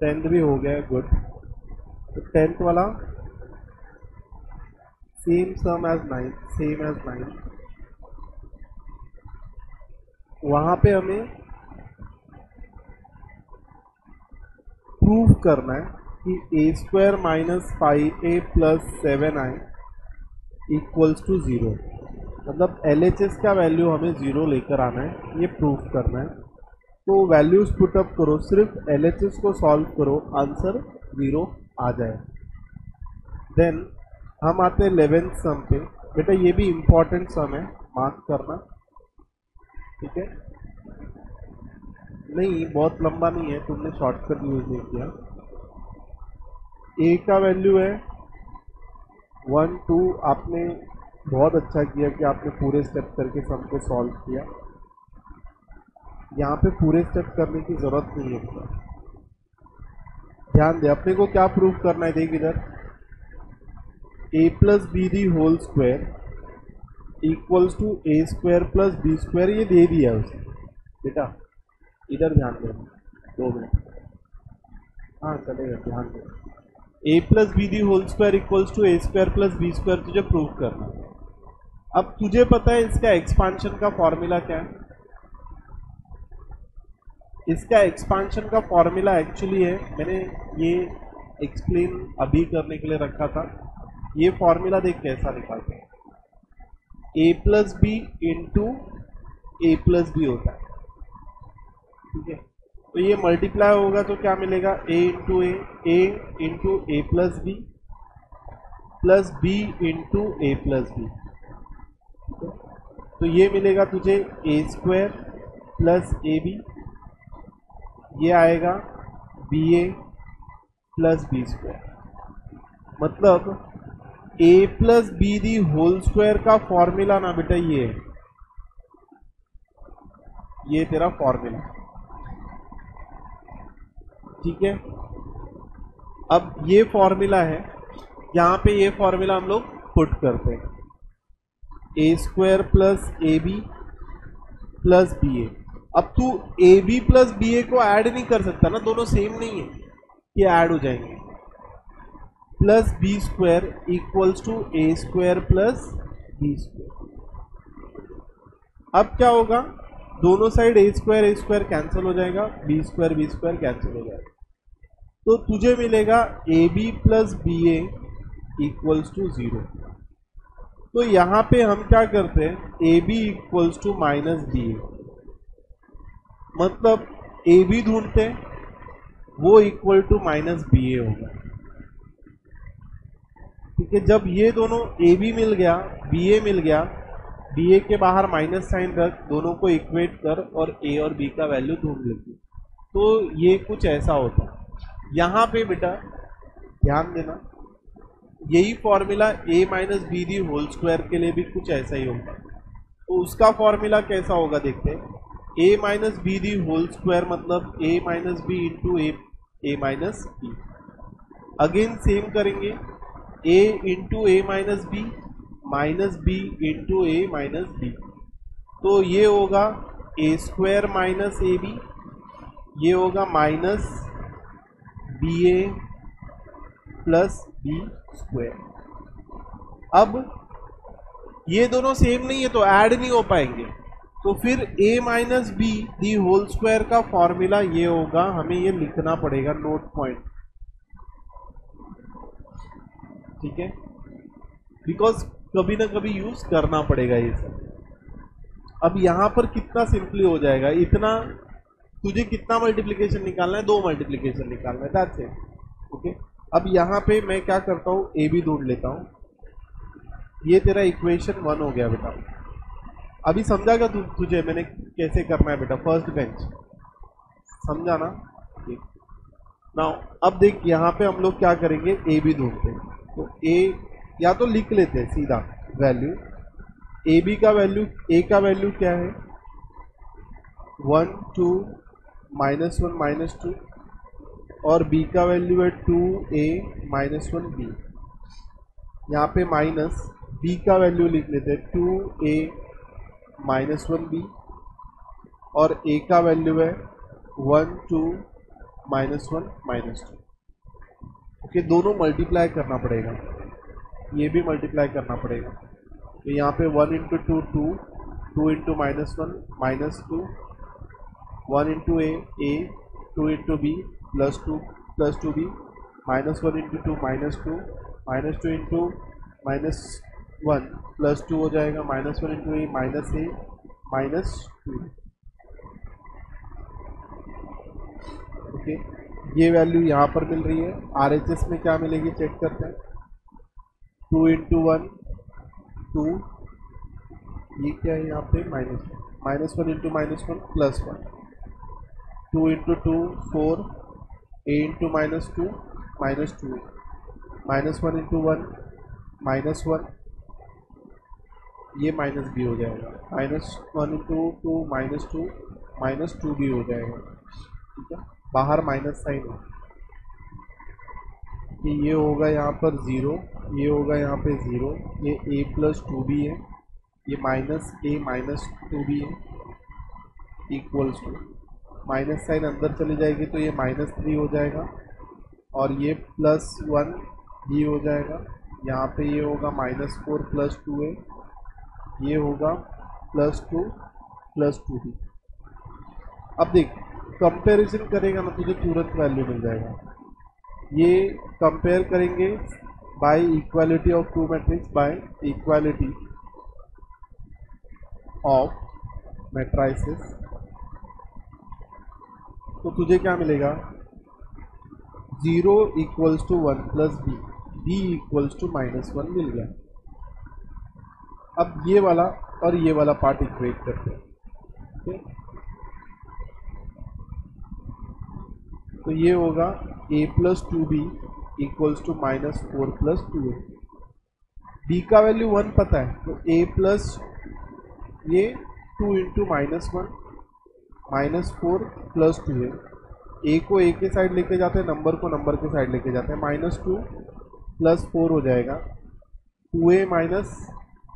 10th भी हो गया, गुड। तो 10th वाला सेम सम एज 9, वहां पे हमें प्रूव करना है कि a² - 5a + 7i equals to 0, मतलब LHS का वैल्यू हमें 0 लेकर आना है, ये प्रूव करना है। तो वैल्यूज पुटअप करो, सिर्फ LHS को सॉल्व करो, आंसर 0 आ जाए। देन हम आते हैं 11th सम पे। बेटा ये भी इम्पोर्टेंट सम है, मार्क करना। ठीक है, नहीं बहुत लंबा नहीं है, तुमने शॉर्टकट यूज नहीं किया। a का वैल्यू है 1 2, आपने बहुत अच्छा किया कि आपने पूरे स्टेप करके सम को सॉल्व किया। यहाँ पे पूरे स्टेप करने की जरूरत नहीं है, ध्यान दे। अपने को क्या प्रूव करना है, देख इधर, a + b² equals to a² + b², ये दे दिया उसे बेटा, इधर ध्यान दे, 2 मिनट, हाँ चलेगा, ध्यान दे। a + b² equals to a² + b² तुझे प्रूव करना है। अब तुझे पता है इसका एक्सपांशन का फॉर्मूला क्या है? इसका एक्सपांशन का फॉर्मूला एक्चुअली है, मैंने ये एक्सप्लेन अभी करने के लिए रखा था। ये फॉर्मूला देख कैसा निकालते हैं, a + b into a + b होता है। ठीक है, तो ये मल्टीप्लाई होगा तो क्या मिलेगा, a into a + b plus b into a + b। तो ये मिलेगा तुझे a² + ab, ये आएगा ba + b²। मतलब a + b² का फॉर्मूला ना बेटा ये तेरा फॉर्मूला। ठीक है, अब ये फॉर्मूला है, यहाँ पे ये फॉर्मूला हम लोग पुट करते हैं। A square plus A B plus B A. अब तू A B plus B A को ऐड नहीं कर सकता ना, दोनों सेम नहीं है, ये ऐड हो जाएंगे। Plus B square equals to A square plus B square. अब क्या होगा, दोनों साइड ए स्क्वायर कैंसिल हो जाएगा, बी स्क्वायर कैंसिल हो जाएगा, तो तुझे मिलेगा A B plus B A equals to 0। तो यहां पे हम क्या करते हैं, A B equals to minus B A, मतलब ए बी ढूंढते हैं, वो equal to minus B A होगा। ठीक है, जब ये दोनों ए बी मिल गया, बी ए मिल गया, बी ए के बाहर माइनस साइन रख, दोनों को इक्वेट कर और ए और बी का वैल्यू ढूंढ लेते, तो ये कुछ ऐसा होता है। यहाँ पे बेटा ध्यान देना, यही formula A minus B the whole square के लिए भी कुछ ऐसा ही होगा। तो उसका फॉर्मूला कैसा होगा देखते हैं, A minus B the whole square मतलब A minus B into A minus B. Again same करेंगे, A into A minus B into A minus B, तो ये होगा A square minus A B, ये होगा minus B A plus B square. अब ये दोनों सेम नहीं है तो ऐड नहीं हो पाएंगे, तो फिर a minus B the whole square का फॉर्मूला ये होगा, हमें ये लिखना पड़ेगा नोट पॉइंट, ठीक है, बिकॉज कभी ना कभी यूज करना पड़ेगा ये सब। अब यहां पर कितना सिंपली हो जाएगा, इतना तुझे कितना मल्टीप्लिकेशन निकालना है, 2 मल्टीप्लिकेशन निकालना है, दैट्स इट। ओके, अब यहाँ पे मैं क्या करता हूँ, ए बी ढूंढ लेता हूँ, ये तेरा इक्वेशन 1 हो गया बेटा। अभी समझा क्या तुझे मैंने कैसे करना है बेटा, फर्स्ट बेंच समझा ना। नाउ अब देख यहाँ पे हम लोग क्या करेंगे, ए बी ढूंढते हैं, तो ए या तो लिख लेते हैं सीधा वैल्यू, ए बी का वैल्यू, ए का वैल्यू क्या है 1 2 -1 -2 और बी का वैल्यू है 2a -1 b। यहाँ पे माइनस बी का वैल्यू लिख लेते हैं 2a -1 b और a का वैल्यू है 1 2 -1 -2। ओके, दोनों मल्टीप्लाई करना पड़ेगा, ये भी मल्टीप्लाई करना पड़ेगा, तो यहाँ पे 1 into 2 2, 2 into -1 -2, 1 into a 2 into b plus 2b, -1 into 2 -2, -2 into -1 plus 2 हो जाएगा, -1 इंटू a -2। ओके, ये वैल्यू यहाँ पर मिल रही है, RHS में क्या मिलेगी चेक करते हैं, 2 इंटू 1 2, ये क्या है यहाँ पे -1 into -1 plus 1, 2 into 2 4, a into -2 -2, -1 into 1 -1, ये माइनस बी हो जाएगा, -1 इंटू 2 -2 -2b हो जाएगा, ठीक है, बाहर माइनस साइन है, कि ये होगा यहाँ पर 0, ये होगा यहाँ पे 0, ये a प्लस 2b है, ये माइनस a -2b है, इक्वल्स टू माइनस साइन अंदर चली जाएगी तो ये -3 हो जाएगा और ये +1 भी हो जाएगा, यहाँ पे ये होगा -4 + 2a, ये होगा +2 + 2b। अब देख कंपैरिजन करेगा ना तुझे तुरंत वैल्यू मिल जाएगा, ये कंपेयर करेंगे by equality of two matrix, by equality of matrices, तो तुझे क्या मिलेगा 0 equals to 1 plus b, b equals to -1 मिल गया। अब ये वाला और ये वाला पार्ट इक्वेट करते हैं, ठीक है, तो ये होगा a plus 2b equals to -4 + 2a, b का वैल्यू 1 पता है, तो a प्लस ये 2 इंटू -1 -4 + 2a, a को a के साइड लेके जाते हैं, नंबर को नंबर के साइड लेके जाते हैं, -2 + 4 हो जाएगा, 2a -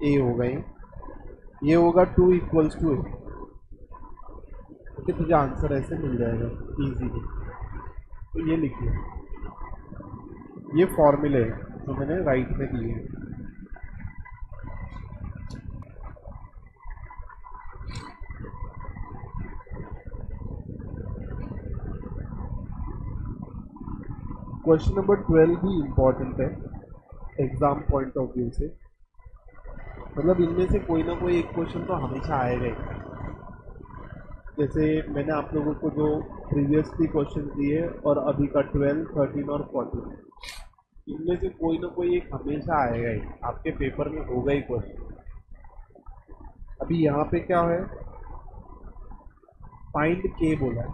a हो गई, ये होगा 2 इक्वल्स टू ए। ओके, तुझे आंसर ऐसे मिल जाएगा इजीली। तो ये लिखिए, ये फॉर्मूले हैं जो मैंने राइट में दिए हैं। क्वेश्चन नंबर 12 भी इम्पॉर्टेंट है एग्जाम पॉइंट ऑफ व्यू से। मतलब इनमें से कोई ना कोई एक क्वेश्चन तो हमेशा आएगा ही। जैसे मैंने आप लोगों को जो प्रीवियसली क्वेश्चन दिए और अभी का 12, 13 और 14, इनमें से कोई ना कोई एक हमेशा आएगा ही, आपके पेपर में होगा ही क्वेश्चन। अभी यहाँ पे क्या है, फाइंड के बोला है।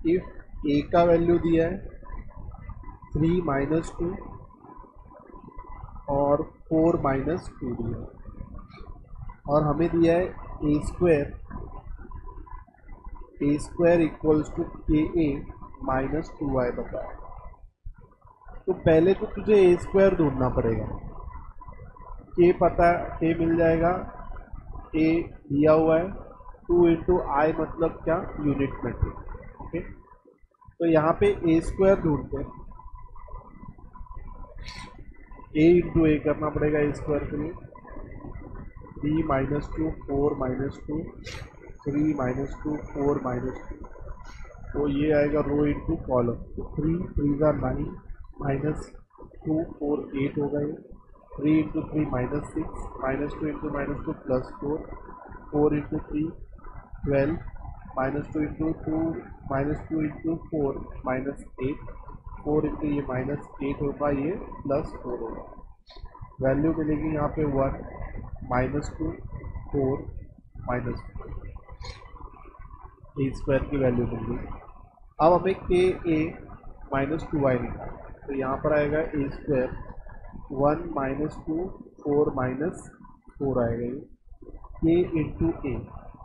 इफ ए का वैल्यू दिया है 3 माइनस 2 और 4 माइनस 2 दिया है, और हमें दिया है ए स्क्वायर इक्वल्स टू के ए माइनस 2 वाई बताया। तो पहले तो तुझे ए स्क्वायर ढूंढना पड़ेगा। के पता, के मिल जाएगा, ए दिया हुआ है, 2 इंटू आई मतलब क्या, यूनिट मेट्रिक। ओके, तो यहाँ पे ए स्क्वायर ढूंढते हैं। ए इंटू ए करना पड़ेगा ए स्क्वायर के लिए। 3 माइनस 2, 4 माइनस 2, 3 माइनस 2, 4 माइनस 2, तो ये आएगा रो इंटू कॉलम। तो 3 3 ज़ा 9 माइनस 2 4 8 होगा ये। 3 into 3 minus 6, minus 2 into minus 2 plus 4, 4 into 3 12, minus 2 into 2 minus 2 into 4 minus 8, 4 into ये माइनस 8 होगा, ये प्लस 4 होगा। वैल्यू मिलेगी यहाँ पे 1 माइनस 2 4 माइनस ए स्क्वायर की वैल्यू मिल गई। अब हमें के ए माइनस 2 वाई निकालना, तो यहाँ पर आएगा ए स्क्वायर 1 माइनस 2 4 माइनस 4 आएगा ये। के इंटू ए,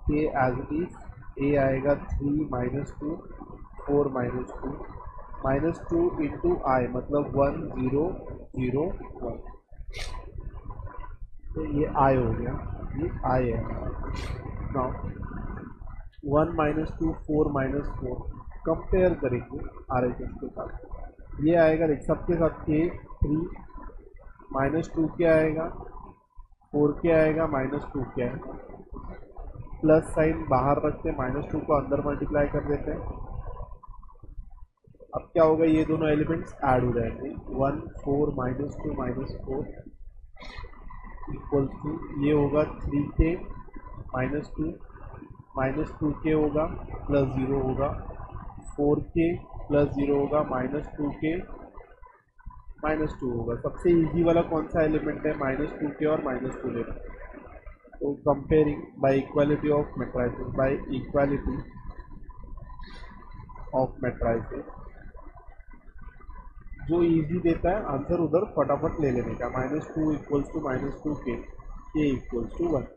के एज इट इज, ए आएगा 3 माइनस 2 4 माइनस 2, माइनस 2 इंटू आई मतलब 1 0 0 1, तो ये आई हो गया, ये आई है। नाउ 1 माइनस 2 4 माइनस 4 कंपेयर करेंगे आर एच एस के साथ। ये आएगा देख सबके साथ, के 3 माइनस 2 क्या आएगा, 4 क्या आएगा, माइनस 2 क्या आएगा। प्लस साइन बाहर रखते हैं, माइनस 2 को अंदर मल्टीप्लाई कर देते हैं। अब क्या होगा, ये दोनों एलिमेंट्स ऐड हो जाएंगे। 1 4 माइनस 2 माइनस 4 इक्वल टू, ये होगा 3k माइनस 2k होगा प्लस 0 होगा, 4k प्लस 0 होगा, माइनस 2k माइनस 2 होगा। सबसे इजी वाला कौन सा एलिमेंट है, माइनस 2k और माइनस 2 लेना। तो comparing bye equality of matrices, bye equality of matrices, जो इजी देता है आंसर उधर फटाफट ले लेने का। Minus 2 equals to minus 2k, के इक्वल्स टू 1।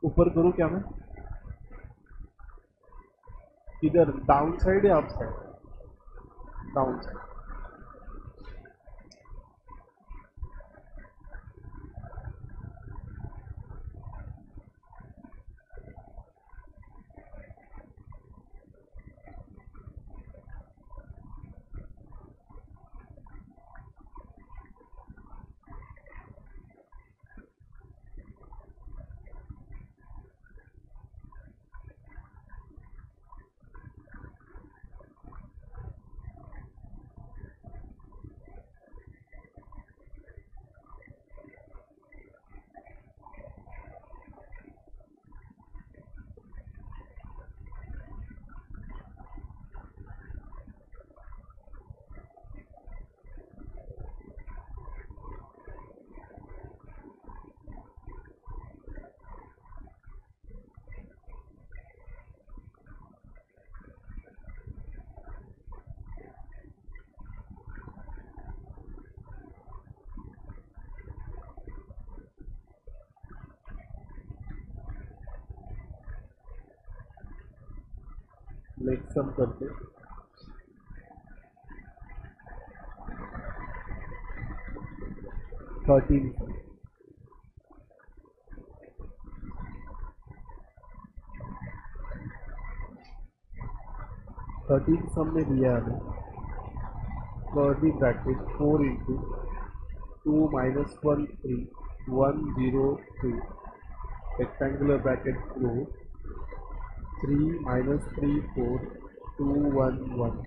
ऊपर करूँ क्या मैं, इधर डाउन साइड या up side, down side. Next sum करते 13 सम में दिया हमें curly bracket 4 into 2 minus 1 3 1 0 2 rectangular bracket close 3 minus 3 4 2 1 1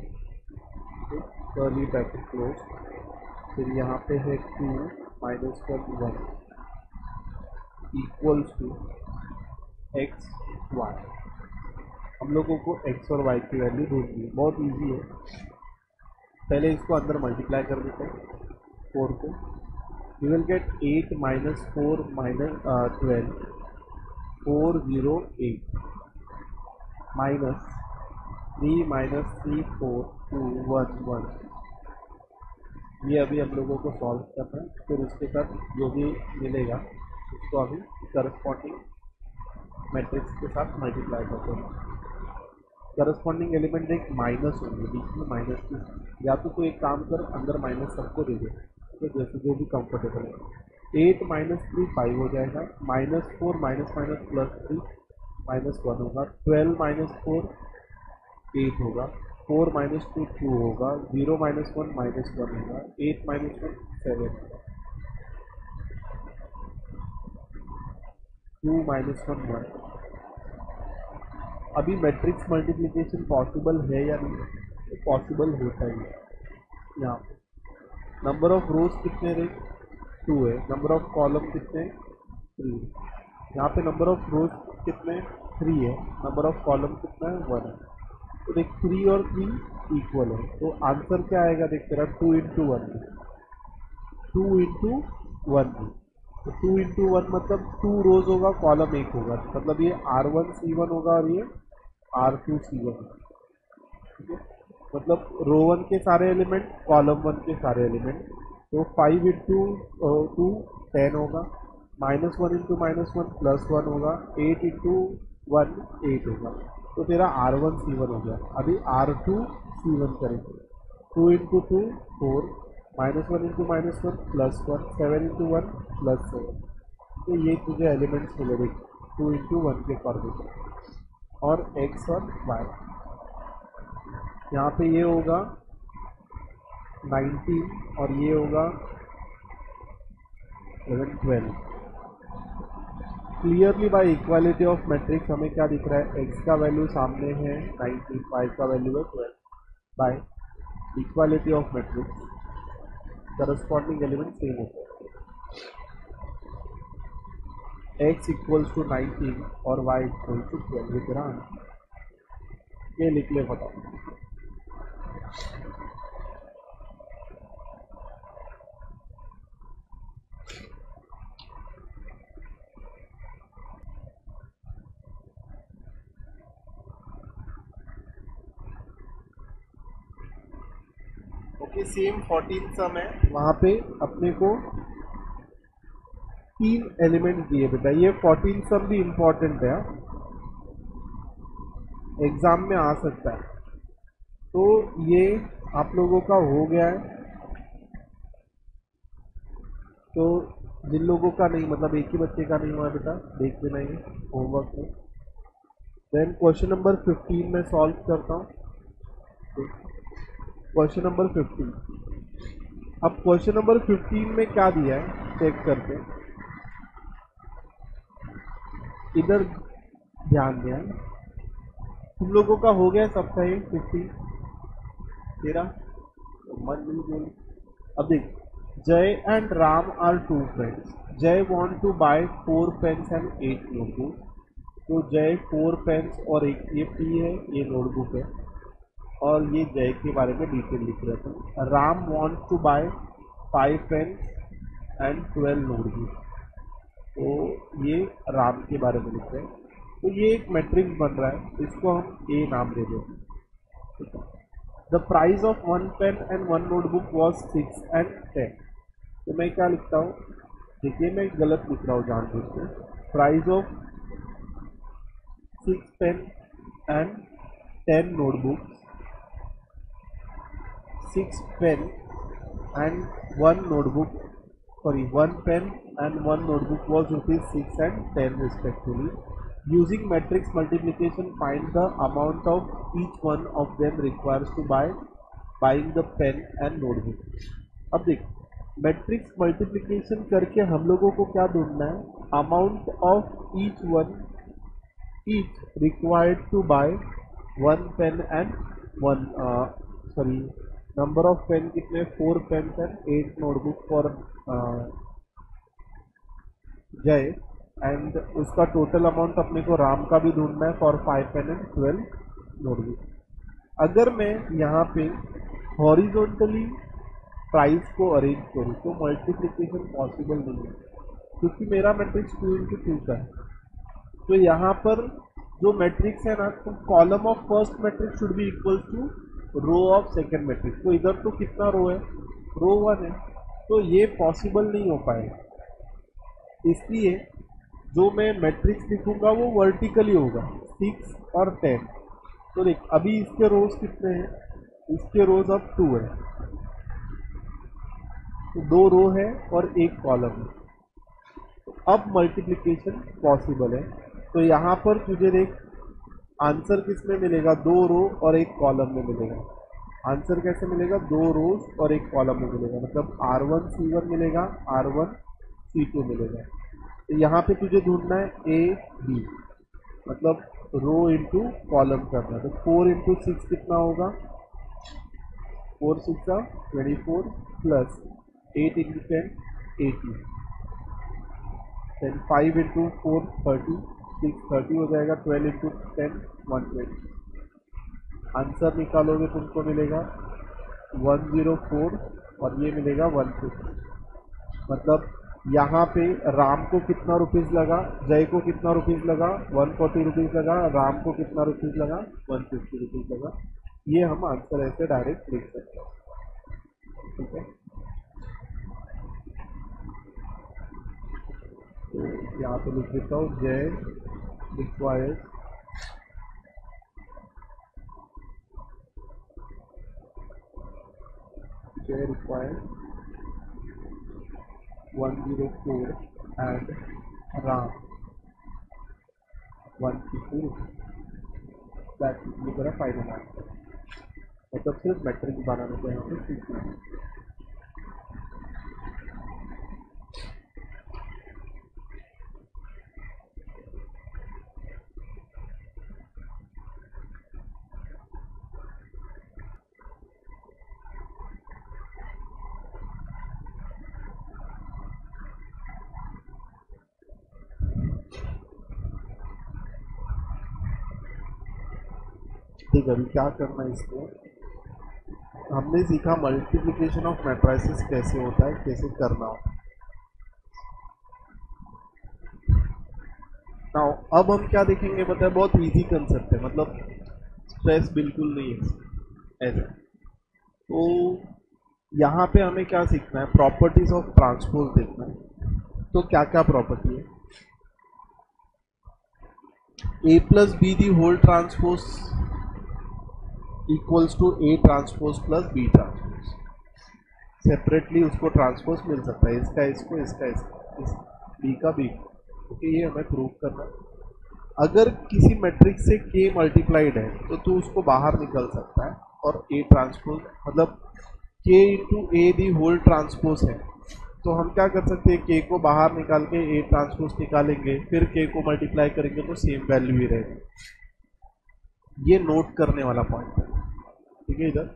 curly bracket close. फिर यहाँ पे है 2 minus 1 1 equals to X Y. हम लोगों को x और y की वैल्यू ढूंढनी है, बहुत इजी है। पहले इसको अंदर मल्टीप्लाई कर देते हैं 4 को। You will gate 8 minus 4 minus 12 408 minus 3 minus 3 4 2 1 1। ये अभी हम लोगों को सॉल्व करना है। फिर उसके साथ जो भी मिलेगा उसको अभी करस्पॉन्डिंग मैट्रिक्स के साथ मल्टीप्लाई करते हैं। करस्पॉन्डिंग एलिमेंट एक माइनस होंगे, बीच में माइनस की, या तो कोई एक काम कर अंदर माइनस सबको दे दे, तो जैसे जो भी कंफर्टेबल है। 8 माइनस 3 5 हो जाएगा, minus 4 minus minus plus 3 minus 1 होगा, 12 माइनस 4 8 होगा, 4 माइनस 2 2 होगा, 0 माइनस 1 माइनस 1 होगा, 8 माइनस 1 7 होगा, 2 माइनस 1 1। अभी मैट्रिक्स मल्टीप्लिकेशन पॉसिबल है या नहीं? तो पॉसिबल होता ही है। यहाँ नंबर ऑफ रोज कितने रहे? 2 है। नंबर ऑफ कॉलम कितने? 3। यहाँ पे नंबर ऑफ रोज कितने? 3 है। नंबर ऑफ कॉलम कितना है? 1 है। तो देख 3 और 3 इक्वल है, तो आंसर क्या आएगा? देख तेरा 2 इंटू 1 2 इंटू 1 तो 2 इंटू 1 मतलब 2 रोज होगा, कॉलम 1 होगा, मतलब ये R1 C1 होगा और ये R2 C1। ठीक है, मतलब रो 1 के सारे एलिमेंट, कॉलम 1 के सारे एलिमेंट। तो 5 इंटू 2 10 होगा, माइनस 1 इंटू माइनस 1 प्लस 1 होगा, 8 इंटू 1 8 होगा। तो तेरा R1 C1 हो गया। अभी R2 C1 करेंगे। 2 into 2 4, minus 1 into minus 1 plus 1, 7 into 1 plus 7। तो ये तुझे एलिमेंट्स मिले 2 इंटू 1 के फॉर्मेट और x और y। यहाँ पे ये होगा 19 और ये होगा 11 12। Clearly bye equality of matrix हमें क्या दिख रहा है? x का वैल्यू सामने है 19, y का वैल्यू है 12। Bye equality of matrix corresponding element same होता है। x इक्वल्स टू 19 और y इक्वल टू 12। ये तेरा ये लिख ले बताओ। ओके, सेम 14 सम है। वहां पे अपने को 3 एलिमेंट दिए बेटा। ये 14 सम भी इंपॉर्टेंट है, एग्जाम में आ सकता है। तो ये आप लोगों का हो गया है। तो जिन लोगों का नहीं, मतलब एक ही बच्चे का नहीं हुआ बेटा, देख लेना ये होमवर्क में। देन क्वेश्चन नंबर 15 में सॉल्व करता हूँ। Question number 15। अब क्वेश्चन नंबर 15 में क्या दिया है चेक करते हैं। इधर ध्यान दिया, तुम लोगों का हो गया सब सही 15 तेरा मन नहीं बोल। अब देख, Jay and Ram are 2 friends. Jay want to buy 4 pens and 8 notebook. तो जय 4 पेन्स और एक ये पी है, ये नोटबुक है, और ये जय के बारे में डिटेल लिख रहे थे। Ram want to buy 5 pens and 12 notebook. तो ये राम के बारे में लिख रहे हैं। तो ये एक मैट्रिक्स बन रहा है, इसको हम ए नाम दे दें। The price of 1 pen and 1 notebook was 6 and 10। तो मैं क्या लिखता हूँ? देखिए मैं गलत लिख रहा हूँ जानबूझ के। Price of 6 pen and 10 notebooks, 6 pen and 1 notebook, sorry, 1 pen and 1 notebook was rupees 6 and 10 respectively. Using matrix multiplication, find the amount of each one of them requires to buying the pen and notebook. अब देख, मैट्रिक्स मल्टीप्लिकेशन करके हम लोगों को क्या ढूंढना है? Amount of each one, each required to buy 1 pen and 1 sorry, number of pen कितने? 4 pen and 8 notebook for Jay, and उसका टोटल अमाउंट अपने को राम का भी ढूंढना है फॉर 5 पेन एंड 12 नोटबुक. अगर मैं यहाँ पे हॉरिजॉन्टली प्राइस को अरेंज करूँ तो मल्टीप्लिकेशन पॉसिबल नहीं है, क्योंकि मेरा मैट्रिक्स 2 into 2 का है. तो यहाँ पर जो मैट्रिक्स है ना, तो column of first matrix should be equal to row of second matrix. तो इधर तो कितना रो है? रो 1 है. तो ये पॉसिबल नहीं हो पाएगा. इसलिए जो मैं मैट्रिक्स लिखूंगा वो वर्टिकली होगा, 6 और 10. तो देख, अभी इसके रोज कितने हैं? इसके रोज अब 2 है, तो 2 रो है और 1 कॉलम है. तो अब मल्टीप्लिकेशन पॉसिबल है. तो यहाँ पर तुझे देख, आंसर किस में मिलेगा? 2 रो और 1 कॉलम में मिलेगा. आंसर कैसे मिलेगा? 2 रोज और 1 कॉलम में मिलेगा. मतलब R1 C1 मिलेगा, R1 C2 मिलेगा. तो यहाँ पे तुझे ढूंढना है A B, मतलब रो इंटू कॉलम करना. तो 4 into 6 कितना होगा? 4 6 24 प्लस 8 into 10 80, then 5 into 4 30, 6 30 हो जाएगा. 12 into 10 120. आंसर निकालोगे तुमको मिलेगा 104 और ये मिलेगा 150. मतलब यहाँ पे राम को कितना रुपीज़ लगा, जय को कितना रुपीज़ लगा? 140 रुपीज़ लगा. राम को कितना रुपीज़ लगा? 150 रुपीज़ लगा. ये हम आंसर ऐसे डायरेक्ट लिख सकते हैं. ठीक है, तो यहाँ पे लिख देता हूँ, जय requires J requires 104 and RAM 150. That is मेरा फाइनल आंसर. मतलब सिर्फ मैट्रिक्स बनाने को यहाँ पे सीखना है. ठीक है, अभी क्या करना है इसको? हमने सीखा मल्टीप्लिकेशन ऑफ मैट्रिसेस कैसे होता है, कैसे करना होता है. नाउ अब हम क्या देखेंगे बताए? बहुत इजी कंसेप्ट है, मतलब स्ट्रेस बिल्कुल नहीं है ऐसा. तो यहाँ पे हमें क्या सीखना है? प्रॉपर्टीज ऑफ ट्रांसपोज देखना है. तो क्या क्या प्रॉपर्टी है? A plus B the whole transpose equals to A transpose plus B transpose. Separately उसको ट्रांसपोज मिल सकता है, इसका इसको, इसका इसको, B का B. ओके, ये हमें प्रूव करना है. अगर किसी मैट्रिक्स से K मल्टीप्लाइड है तो तू उसको बाहर निकल सकता है, और A ट्रांसपोज मतलब K into A the whole transpose है. तो हम क्या कर सकते हैं? K को बाहर निकाल के A ट्रांसपोज निकालेंगे, फिर K को मल्टीप्लाई करेंगे तो सेम वैल्यू ही रहेगी. ये नोट करने वाला पॉइंट है. ठीक है, इधर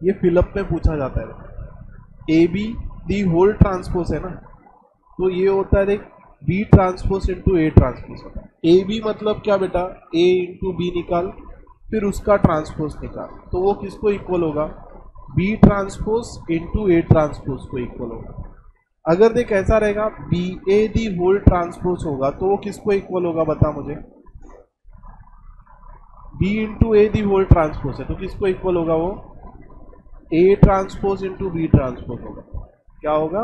ये फिलअप में पूछा जाता है. A B the whole transpose है ना, तो ये होता है देख, B transpose into A transpose होता है. ए बी मतलब क्या बेटा? ए इंटू बी निकाल, फिर उसका ट्रांसपोज निकाल, तो वो किसको इक्वल होगा? B transpose into A transpose को इक्वल होगा. अगर देख ऐसा रहेगा, B A the whole transpose होगा, तो वो किसको इक्वल होगा बता मुझे? B into A the whole transpose है, तो किसको इक्वल होगा वो? A transpose into B transpose होगा. क्या होगा?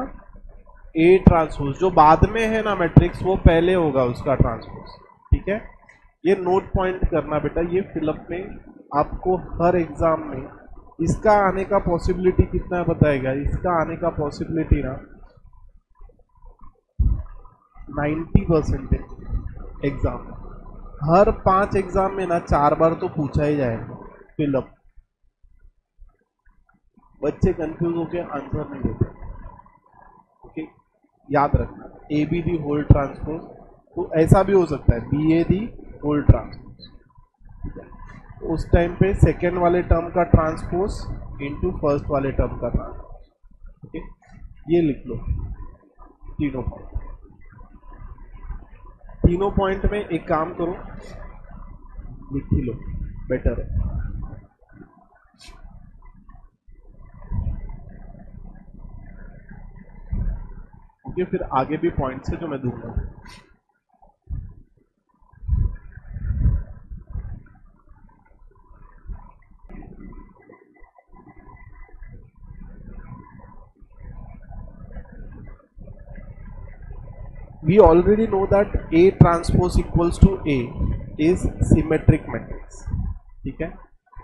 A transpose. जो बाद में है ना मैट्रिक्स, वो पहले होगा उसका ट्रांसपोज. ठीक है, ये नोट पॉइंट करना बेटा, ये फिलअप में आपको हर एग्जाम में इसका आने का पॉसिबिलिटी कितना बताएगा? इसका आने का पॉसिबिलिटी ना 90% एग्जाम, हर 5 एग्जाम में ना 4 बार तो पूछा ही जाएगा फिलअप। बच्चे कंफ्यूज होकर आंसर नहीं देते। ओके, याद रखना A B the whole transpose, तो ऐसा भी हो सकता है B A the whole transpose. उस टाइम पे सेकेंड वाले टर्म का ट्रांसपोज इनटू फर्स्ट वाले टर्म का ट्रांसपोज। ओके, ये लिख लो तीनों पॉइंट। तीनों पॉइंट में एक काम करो, लिख ही लो, बेटर है। ओके, फिर आगे भी पॉइंट्स है जो मैं दूंगा। We already know that A transpose equals to A is symmetric matrix, ठीक है।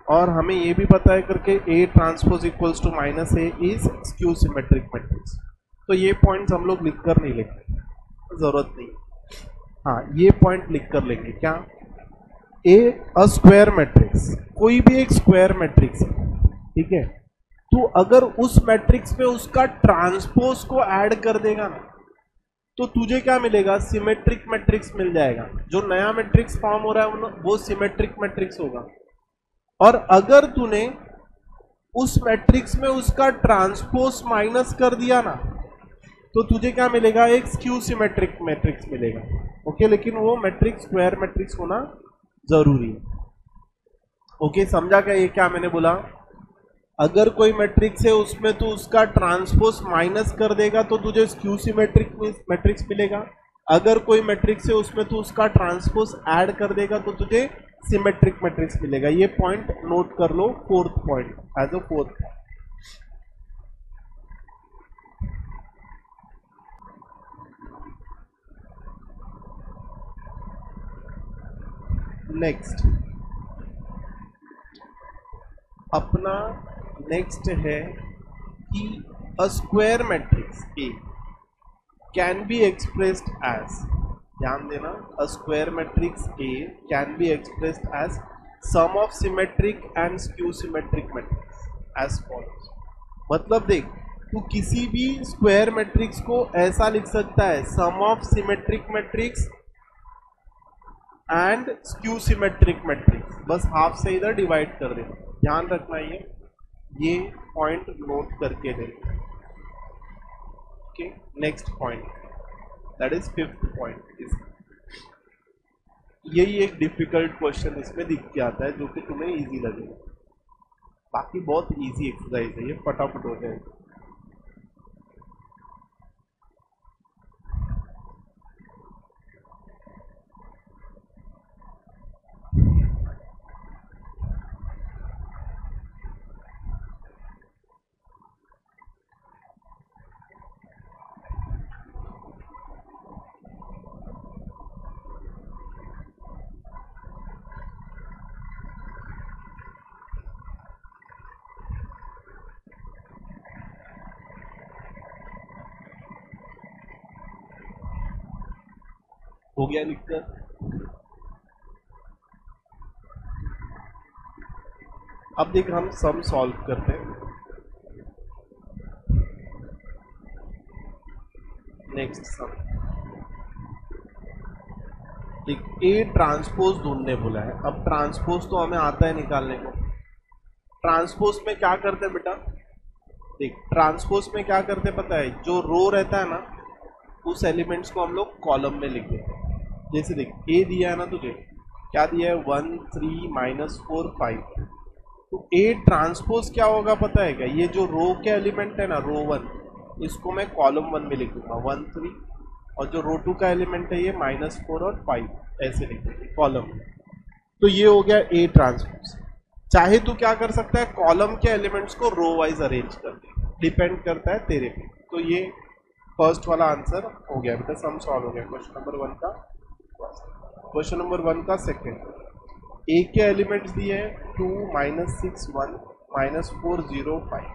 और हमें ये भी पता है करके A transpose equals to minus A is skew symmetric matrix। तो ये पॉइंट्स हम लोग लिख कर नहीं लेंगे, जरूरत नहीं। हाँ, ये पॉइंट लिख कर लेंगे क्या? A स्क्वायर मैट्रिक्स, कोई भी एक स्क्वायर मैट्रिक्स है, ठीक है। तो अगर उस मैट्रिक्स में उसका ट्रांसपोज को ऐड कर देगा ना, तो तुझे क्या मिलेगा? सिमेट्रिक मैट्रिक्स मिल जाएगा। जो नया मैट्रिक्स फॉर्म हो रहा है वो सिमेट्रिक मैट्रिक्स होगा। और अगर तूने उस मैट्रिक्स में उसका ट्रांसपोज माइनस कर दिया ना, तो तुझे क्या मिलेगा? एक स्क्यू सिमेट्रिक मैट्रिक्स मिलेगा। ओके, लेकिन वो मैट्रिक्स स्क्वायर मैट्रिक्स होना जरूरी है। ओके, समझा क्या ये क्या मैंने बोला? अगर कोई मैट्रिक्स है उसमें तो उसका ट्रांसपोज माइनस कर देगा तो तुझे स्क्यू सिमेट्रिक मैट्रिक्स मिलेगा। अगर कोई मैट्रिक्स है उसमें तो उसका ट्रांसपोज ऐड कर देगा तो तुझे सिमेट्रिक मैट्रिक्स मिलेगा। ये पॉइंट नोट कर लो, fourth point as a fourth. Next अपना नेक्स्ट है कि a square matrix A can be expressed as, ध्यान देना, a square matrix A can be expressed as sum of symmetric and skew symmetric matrix as follows. मतलब देख, तू किसी भी स्क्वायर मैट्रिक्स को ऐसा लिख सकता है, sum of symmetric matrix and skew symmetric matrix, बस हाफ से इधर डिवाइड कर दे। ध्यान रखना ये पॉइंट नोट करके दे। Okay, next point, that is fifth point. यही एक डिफिकल्ट क्वेश्चन इसमें दिख के आता है जो कि तुम्हें इजी लगेगा। बाकी बहुत इजी एक्सरसाइज है, ये फटाफट हो जाएगा। हो गया लिखकर? अब देख, हम सम सॉल्व करते हैं। नेक्स्ट सम, एक ए ट्रांसपोज ढूंढने बोला है। अब ट्रांसपोज तो हमें आता है निकालने को। ट्रांसपोज में क्या करते हैं बेटा? देख, ट्रांसपोज में क्या करते हैं पता है? जो रो रहता है ना, उस एलिमेंट्स को हम लोग कॉलम में लिख देते हैं। जैसे देख, ए दिया है ना तुझे, क्या दिया है? 1 3 -4 5। तो ए ट्रांसपोज क्या होगा पता है क्या? ये जो रो के एलिमेंट है ना, रो 1, इसको मैं कॉलम 1 में लिख दूंगा 1 3, और जो रो 2 का एलिमेंट है ये -4 और 5, ऐसे लिख देंगे कॉलम में। तो ये हो गया ए ट्रांसपोज। चाहे तू क्या कर सकता है? कॉलम के एलिमेंट्स को रो वाइज अरेंज कर दे, डिपेंड करता है तेरे पे। तो ये फर्स्ट वाला आंसर हो गया बेटा, सम सॉल्व हो गया क्वेश्चन नंबर 1 का। क्वेश्चन नंबर 1 का सेकेंड, ए के एलिमेंट्स दिए हैं 2 -6 1 -4 0 5।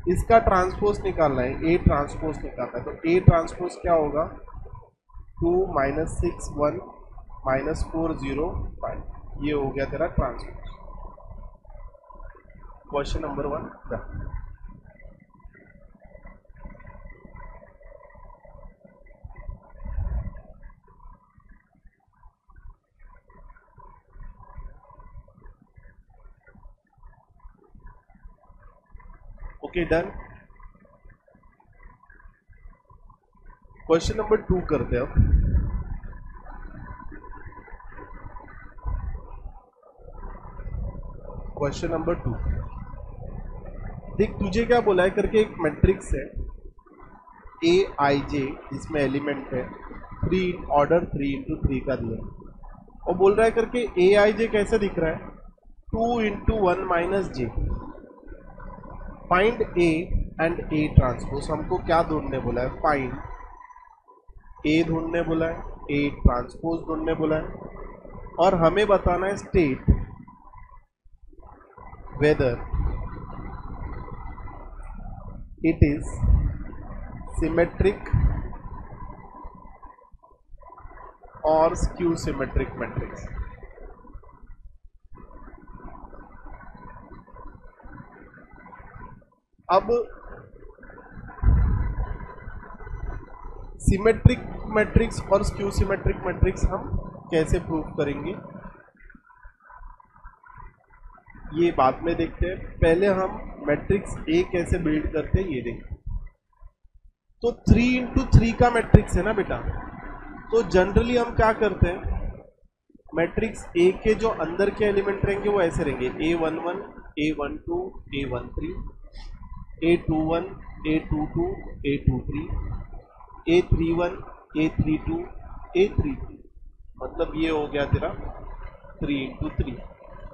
इसका ट्रांसपोज निकालना है, ए ट्रांसपोज निकालना है, तो ए ट्रांसपोज क्या होगा 2 -6 1 -4 0 5। ये हो गया तेरा transpose. Question number 1 okay done. Question number 2 करते हैं अब। क्वेश्चन नंबर 2 देख, तुझे क्या बोला है करके एक मैट्रिक्स है ए आई जे, जिसमें एलिमेंट है 3 ऑर्डर 3 इंटू 3 का दिया है, और बोल रहा है करके ए आई जे कैसे दिख रहा है 2 into 1 minus J. Find A and A transpose. हमको क्या ढूंढने बोला है, फाइंड ए ढूंढने बोला है, ए ट्रांसपोज ढूंढने बोला है, और हमें बताना है state whether it is symmetric और स्क्यू सिमेट्रिक मैट्रिक्स। अब सिमेट्रिक मैट्रिक्स और स्क्यू सिमेट्रिक मैट्रिक्स हम कैसे प्रूव करेंगे ये बाद में देखते हैं। पहले हम मैट्रिक्स ए कैसे बिल्ड करते हैं ये देखते हैं। तो 3 इंटू 3 का मैट्रिक्स है ना बेटा, तो जनरली हम क्या करते हैं, मैट्रिक्स ए के जो अंदर के एलिमेंट रहेंगे वो ऐसे रहेंगे A11 A12 A13 A21 A22 A23 A31 A32 A33। मतलब ये हो गया तेरा 3 इंटू 3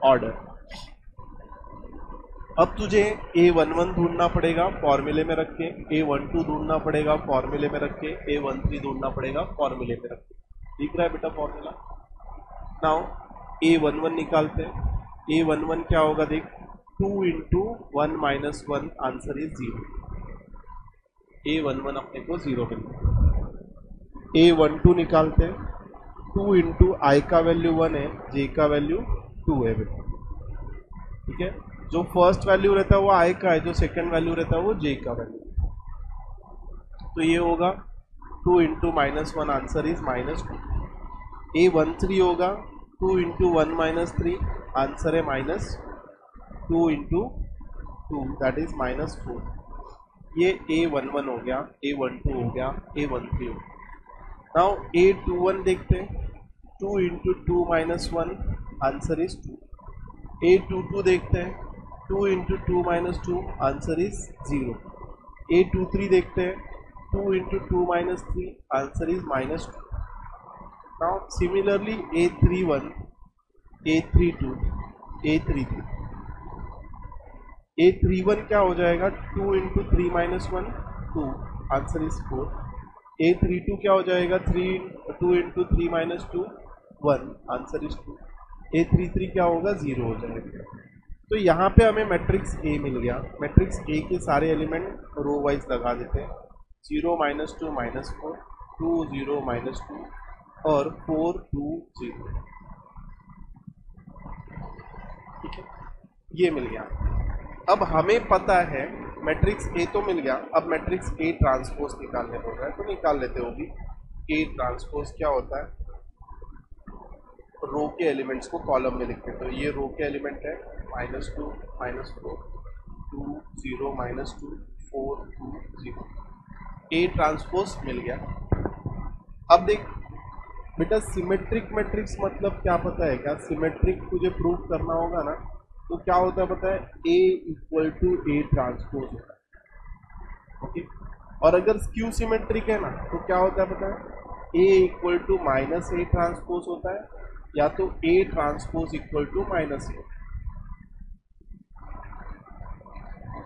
ऑर्डर। अब तुझे A11 ढूंढना पड़ेगा फॉर्मूले में रख के, A12 ढूंढना पड़ेगा फॉर्मूले में रख के, A13 ढूंढना पड़ेगा फॉर्मूले में रख के। दिख रहा है बेटा फॉर्मूला। नाउ A11 निकालते हैं। A11 क्या होगा देख, 2 into 1 minus 1, answer is 0। A11 अपने को 0 मिलता है। A12 निकालते हैं, 2 इंटू आई का वैल्यू 1 है, जे का वैल्यू 2 है बेटा। ठीक है, जो फर्स्ट वैल्यू रहता है वो आई का है, जो सेकंड वैल्यू रहता है वो जे का वैल्यू। तो ये होगा 2 into minus 1, answer is -2। A13 होगा 2 इंटू 1 माइनस 3, आंसर है -2 इंटू 2, दैट इज -4। ये A11 हो गया, A12 हो गया, A13 हो गया। नाउ A21 देखते हैं, 2 into 2 minus 1, answer is 2। A22 देखते हैं, 2 into 2 minus 2, answer is 0। A23 देखते हैं, 2 into 2 minus 3, answer is -2। Now similarly A31 A32 A33, A31 क्या हो जाएगा, 2 into 3 minus 1 2, answer is 4। A32 क्या हो जाएगा, 2 into 3 minus 2 1, answer is 2। A33 क्या होगा, 0 हो जाएगा। तो यहाँ पे हमें मैट्रिक्स ए मिल गया। मैट्रिक्स ए के सारे एलिमेंट रो वाइज लगा देते हैं, 0 -2 -4 2 0 -2 और 4 2 0। ठीक है, ये मिल गया। अब हमें पता है मैट्रिक्स ए तो मिल गया, अब मैट्रिक्स ए ट्रांसपोज निकालने बोल रहा है, तो निकाल लेते हो भी। ए ट्रांसपोज क्या होता है, रो के एलिमेंट्स को कॉलम में लिखते हैं। तो ये रो के एलिमेंट है -2 -4 2 0 -2 4 2 0। ए ट्रांसपोज मिल गया। अब देख बेटा, सिमेट्रिक मैट्रिक्स मतलब क्या पता है क्या, सिमेट्रिक तुझे प्रूव करना होगा ना, तो क्या होता है पता है, A equal to A transpose होता है। ओके, और अगर स्क्यू सिमेट्रिक है ना, तो क्या होता है पता है, A equal to -A transpose होता है, या तो A transpose equal to -A।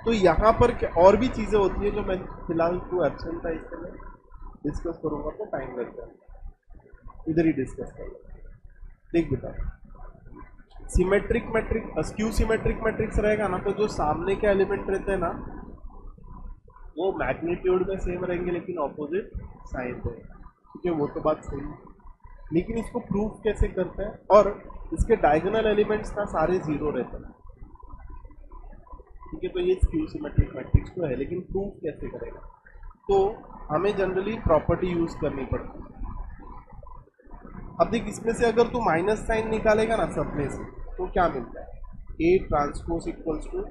तो यहाँ पर क्या और भी चीजें होती है जो मैं फिलहाल तू एब्सेंट था इसके में डिस्कस करूंगा, तो टाइम लगता है, इधर ही डिस्कस कर। देख बेटा, symmetric matric skew symmetric matrix रहेगा ना, तो जो सामने के एलिमेंट रहते हैं ना वो मैग्नीट्यूड में सेम रहेंगे लेकिन ऑपोजिट साइन रहेगा। ठीक है, वो तो बात सही है, लेकिन इसको प्रूफ कैसे करते हैं? और इसके डायगोनल एलिमेंट्स ना सारे जीरो रहते हैं। ठीक है, तो ये स्क्यू सिमेट्रिक मैट्रिक्स तो है, लेकिन प्रूफ कैसे करेगा? तो हमें जनरली प्रॉपर्टी यूज करनी पड़ती है। अब देख, इसमें से अगर तू माइनस साइन निकालेगा ना सब में से, तो क्या मिलता है? A transpose equals to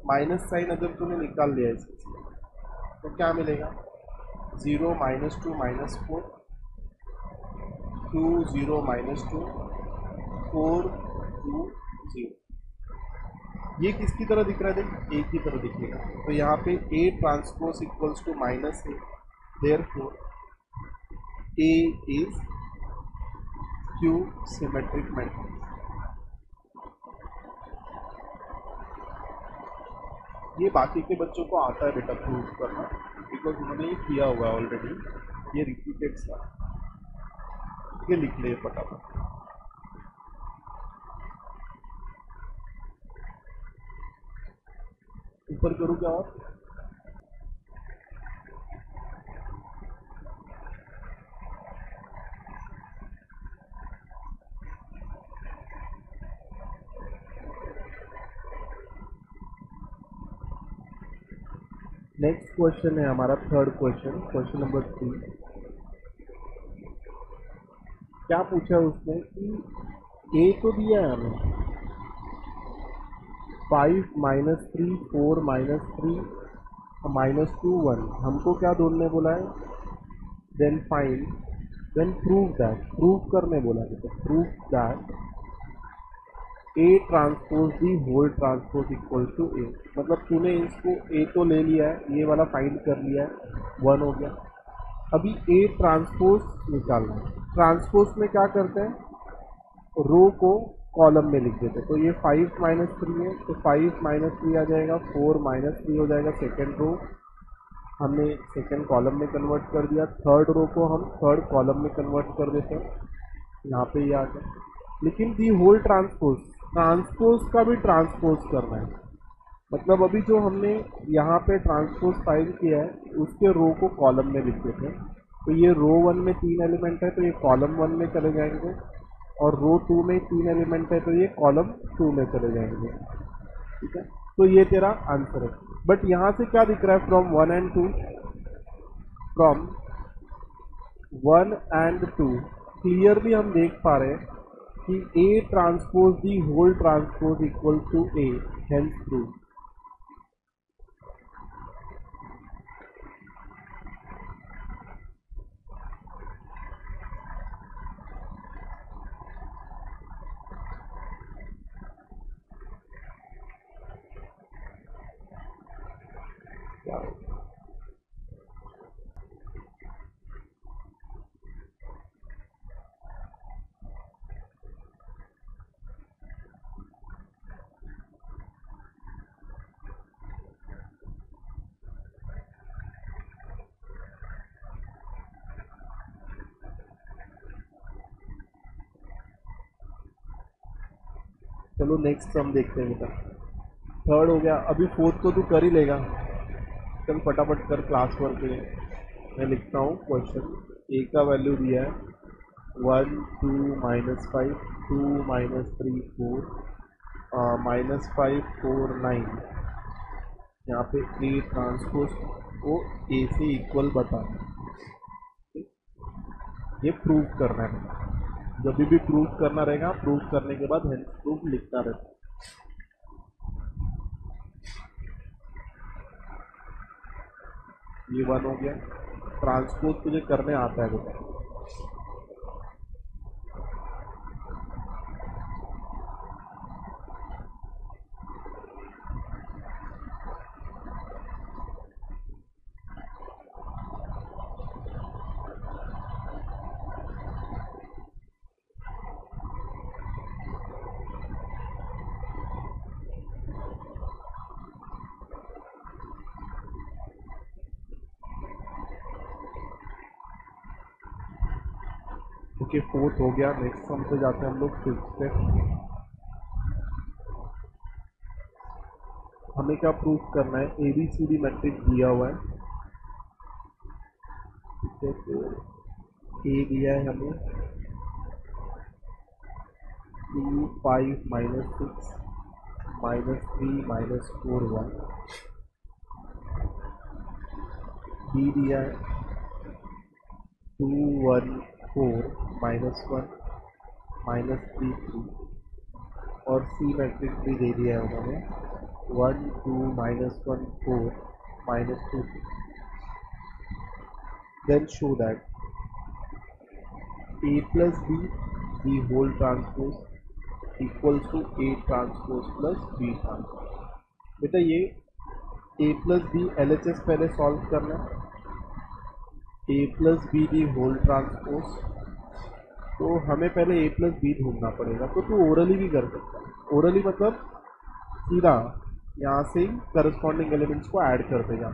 minus sign अगर तूने निकाल लिया इसमें तो क्या मिलेगा? 0 -2 -4 2 0 -2 4 2 0। ये किसकी तरह दिख रहा है? देख, ए की तरह दिखेगा। तो यहाँ पे A transpose equals to minus A, therefore A is skew symmetric matrix. ये बाकी के बच्चों को आता है बेटा प्रूव करना, बिकॉज उन्होंने ये किया हुआ है ऑलरेडी, ये रिपीटेड सा। ये लिख ले फटाफट। ऊपर करूँ क्या? और नेक्स्ट क्वेश्चन है हमारा थर्ड क्वेश्चन, क्वेश्चन नंबर 3। क्या पूछा उसने कि ए तो दिया है हमें 5 -3 4 -3 -2 1, हमको क्या ढूंढने बोला है? Then find, then prove that, prove करने बोला है। तो prove that A transpose the whole transpose equal to A. मतलब तूने इसको ए तो ले लिया है, ये वाला फाइंड कर लिया है, 1 हो गया। अभी ए ट्रांसपोज निकालना है। ट्रांसपोज में क्या करते हैं? रो को कॉलम में लिख देते हैं। तो ये 5 -3 है, तो 5 -3 आ जाएगा, 4 -3 हो जाएगा सेकेंड रो, हमने सेकेंड कॉलम में कन्वर्ट कर दिया। थर्ड रो को हम थर्ड कॉलम में कन्वर्ट कर देते हैं, यहाँ पे ये आ गया। लेकिन दी होल ट्रांसपोज, ट्रांसपोज का भी ट्रांसपोज करना है। मतलब अभी जो हमने यहाँ पे ट्रांसपोज फाइंड किया है उसके रो को कॉलम में लिख देते हैं। तो ये रो 1 में 3 एलिमेंट है तो ये कॉलम 1 में चले जाएंगे, और रो 2 में 3 एलिमेंट है तो ये कॉलम 2 में चले जाएंगे। ठीक है, तो ये तेरा आंसर है। बट यहाँ से क्या दिख रहा है? From 1 and 2, from 1 and 2 clearly हम देख पा रहे हैं कि A transpose the whole transpose equal to A, hence prove. चलो नेक्स्ट हम देखते हैं बेटा। थर्ड हो गया, अभी फोर्थ तो तू कर ही लेगा। चल फटाफट कर क्लास वर्क के। मैं लिखता हूँ क्वेश्चन। ए का वैल्यू दिया है 1 2 -5 2 -3 4 -5 4 9। यहाँ पे ए ट्रांसपोज को ए से इक्वल बताना, ये प्रूव करना है। जब भी प्रूव करना रहेगा, प्रूव करने के बाद हेंस प्रूफ लिखना रहता है। ये 1 हो गया। ट्रांसपोज तुझे करने आता है बेटा। ओके, फोर्थ हो गया। नेक्स्ट सम पे जाते हैं हम लोग फिफ्थ पे। हमें क्या प्रूफ करना है, ABCD मैट्रिक्स दिया हुआ है, ठीक है। तो A दिया है हमें 2 5 -6 -3 -4 1, B दिया है 2 1 4 -1 -3 3, और C मैट्रिक्स भी दे दिया है उन्होंने 1 2 -1 4 -2 3। Then show that A plus B, the whole transpose equals to A transpose plus B transpose। बेटा ये A plus B LHS पहले सॉल्व करना है, A plus B the whole transpose, तो हमें पहले A plus B ढूंढना पड़ेगा। तो तू ओरली भी कर सकता है, ओरली मतलब सीधा यहाँ से ही करस्पॉन्डिंग एलिमेंट्स को ऐड कर देगा।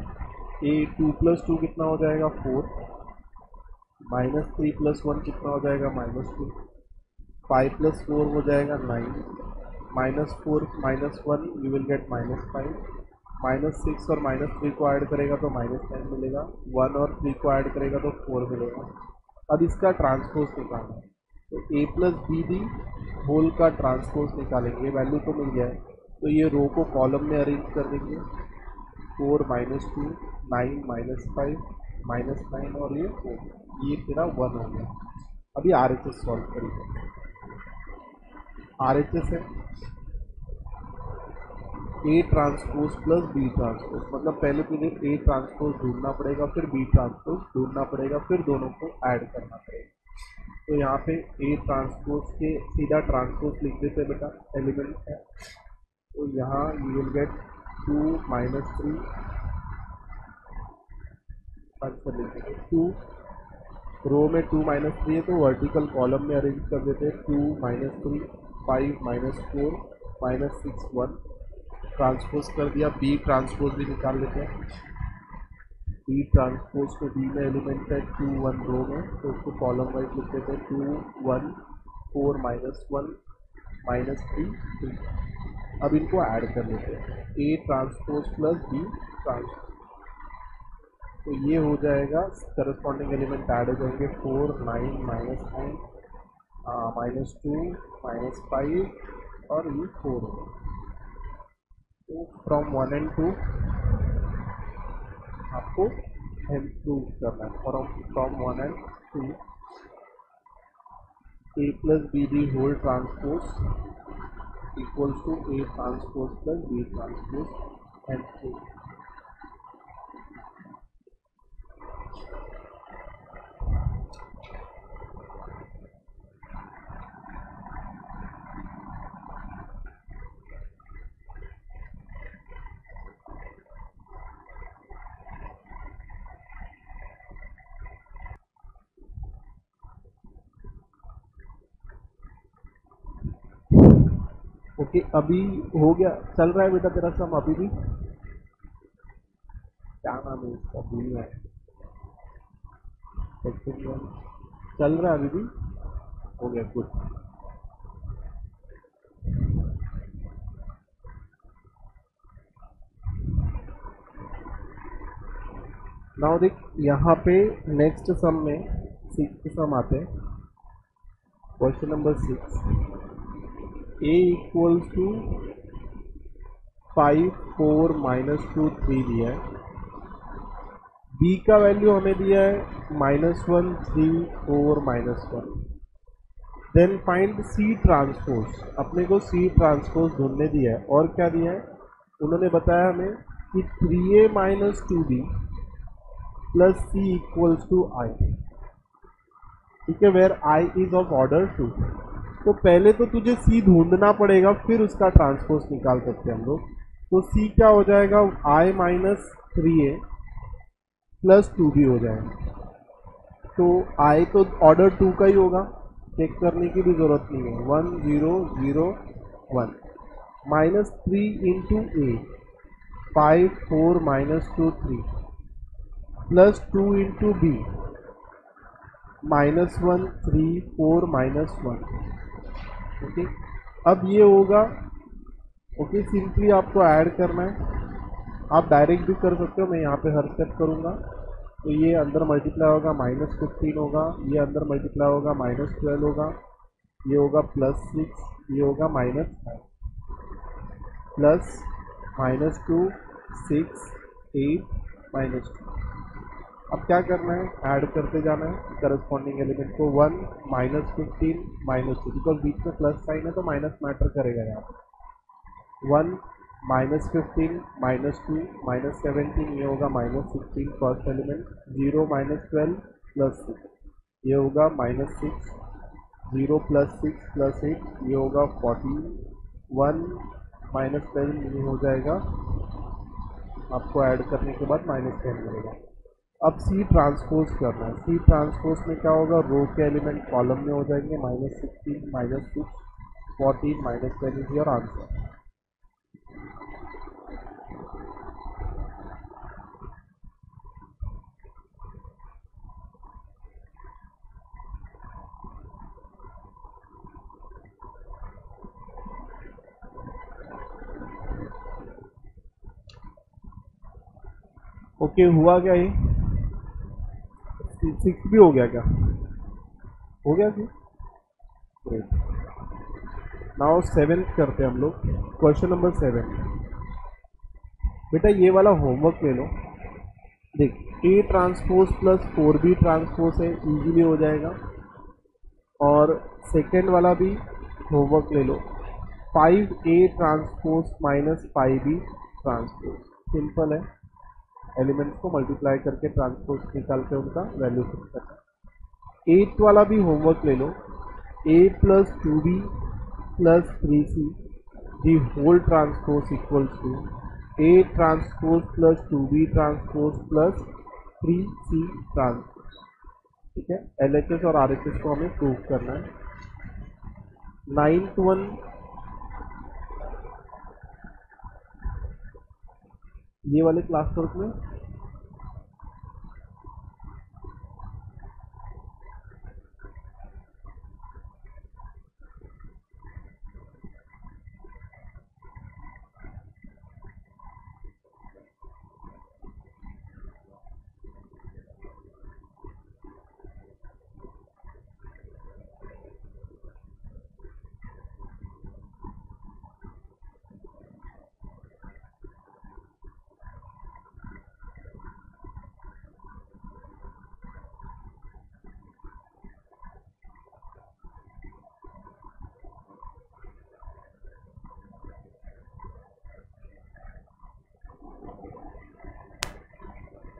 A 2 + 2 कितना हो जाएगा 4, -3 + 1 कितना हो जाएगा -2, 5 + 4 हो जाएगा 9, -4 -1 यू विल गेट -5, -6 और -3 को ऐड करेगा तो -10 मिलेगा, 1 और 3 को ऐड करेगा तो 4 मिलेगा। अब इसका ट्रांसपोज निकालना है, तो A plus B the whole का ट्रांसपोज निकालेंगे, वैल्यू तो मिल गया है, तो ये रो को कॉलम में अरेंज कर देंगे, 4 -2 9 -5 -9 और ये 4, ये तेरा 1 हो गया। अभी RHS सॉल्व करेंगे। RHS है A transpose plus B transpose, मतलब पहले तुझे A ट्रांसपोज ढूंढना पड़ेगा, फिर B ट्रांसपोज ढूंढना पड़ेगा, फिर दोनों को ऐड करना पड़ेगा। तो यहाँ पे A ट्रांसपोज के सीधा ट्रांसपोज लिख देते बेटा, एलिमेंट है, तो यहाँ यू विल गेट 2 -3 आंसर लिखेंगे 2, रो में 2 -3 है तो वर्टिकल कॉलम में अरेंज कर देते हैं, 2 -3 5 -4 -6 1, ट्रांसपोज कर दिया। B ट्रांसपोज भी निकाल लेते हैं, B ट्रांसपोज को B में एलिमेंट है 2 1 रो में, तो उसको कॉलम वाइज लिख देते हैं 2 1 4 -1 -3 3। अब इनको ऐड कर लेते हैं, A transpose plus B transpose, तो ये हो जाएगा, करस्पॉन्डिंग एलिमेंट ऐड हो जाएंगे 4 9 -9 -2 -5 और ये 4 होगा। तो फ्रॉम 1 and 2 आपको इम्प्रूव करना है, from 1 and 2 A plus B the whole transpose equals to A transpose plus B transpose and 3। Okay अभी हो गया, चल रहा है बेटा तेरा सम अभी भी, क्या नाम है इसका भूल है, चल रहा है अभी भी, हो गया गुड। नाउ देख यहाँ पे नेक्स्ट सम में 6 सम आते हैं, question number 6, A equals to 5 4 -2 3 दिया है, B का वैल्यू हमें दिया है -1 3 4 -1, देन फाइंड C ट्रांसपोज, अपने को C ट्रांसपोज ढूंढने दिया है, और क्या दिया है उन्होंने बताया हमें कि 3A - 2B plus C equals to I, ठीक है, where I is of order 2। तो पहले तो तुझे C ढूंढना पड़ेगा, फिर उसका ट्रांसपोज निकाल सकते हैं हम लोग। तो C क्या हो जाएगा, I - 3A प्लस 2B हो जाएगा, तो I तो ऑर्डर 2 का ही होगा, चेक करने की भी जरूरत नहीं है, 1 0 0 1 -3 into A 5 4 -2 3 plus 2 into B -1 3 4 -1, okay. अब ये होगा ओके, सिंपली आपको ऐड करना है। आप डायरेक्ट भी कर सकते हो, मैं यहाँ पे हर स्टेप करूँगा। तो ये अंदर मल्टीप्लाई होगा -15 होगा, ये अंदर मल्टीप्लाई होगा -12 होगा, ये होगा +6, ये होगा -5, प्लस -2 6 8 -2। अब क्या करना है, ऐड करते जाना है करस्पॉन्डिंग एलिमेंट को। 1 -15 -2, बिकॉज बीच में प्लस साइन है तो माइनस मैटर करेगा यहाँ पे। 1 -15 -2 -17, ये होगा -16 फर्स्ट एलिमेंट। 0 -12 +6, ये होगा -6। 0 +6 +8, ये होगा 14। 1 -10 ये हो जाएगा, आपको ऐड करने के बाद -10 मिलेगा। अब सी ट्रांसपोज करना है। सी ट्रांसपोज में क्या होगा, रो के एलिमेंट कॉलम में हो जाएंगे। -16 -6 14 -10 इज योर आंसर। ओके, हुआ क्या ये? 6 भी हो गया क्या? हो गया जी, ग्रेट। नाउ 7th करते हैं हम लोग। Question number 7। बेटा ये वाला होमवर्क ले लो। देख, A transpose plus 4B transpose है, इजीली हो जाएगा। और सेकेंड वाला भी होमवर्क ले लो, 5A transpose -5B transpose. Simple है, एलिमेंट्स को मल्टीप्लाई करके ट्रांसपोज निकाल के उनका वैल्यू फिक्स करना। 8th वाला भी होमवर्क ले लो, A + 2B + 3C the whole transpose equals to A transpose + 2B transpose + 3C transpose. ठीक है, LHS और RHS को हमें प्रूव करना है। 9th वन, ये वाले क्लास वर्क में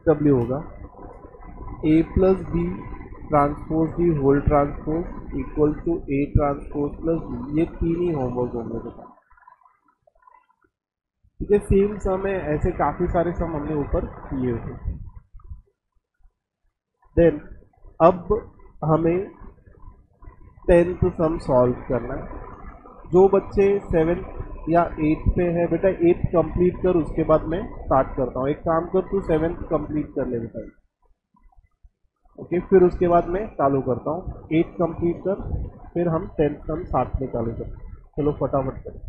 W होगा A + B transpose the whole transpose equal to A transpose + B। ये तीन ही होमवर्क होंगे बेटा। ठीक है, सेम सम है, ऐसे काफी सारे सम हमने ऊपर किए हुए। देन अब हमें 10th सम सॉल्व करना है। जो बच्चे 7th या 8th पे है बेटा, 8th कंप्लीट कर, उसके बाद मैं स्टार्ट करता हूँ। एक काम कर, तू 7th कंप्लीट कर ले बेटा। ओके, फिर उसके बाद मैं चालू करता हूँ। 8th कंप्लीट कर, फिर हम 10th सम साथ में चालू करते हैं। चलो फटाफट करें।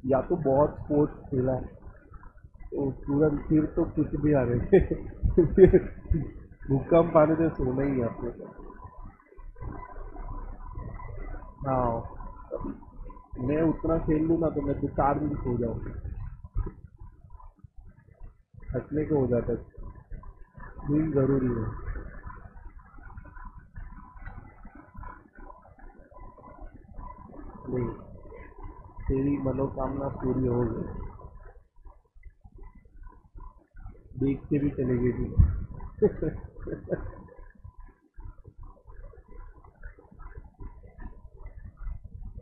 या तो बहुत स्पोर्ट्स खेला है तो तुरंत, फिर तो कुछ भी आ रहे थे फिर भूकंप आने से सोना ही है अपने को। हाँ, मैं उतना खेल लूँ ना तो मैं 2-4 दिन सो जाऊँ, थकने को हो जाता है। नींद जरूरी है। नहीं, तेरी मनोकामना पूरी हो गई, देख के भी चले गई थी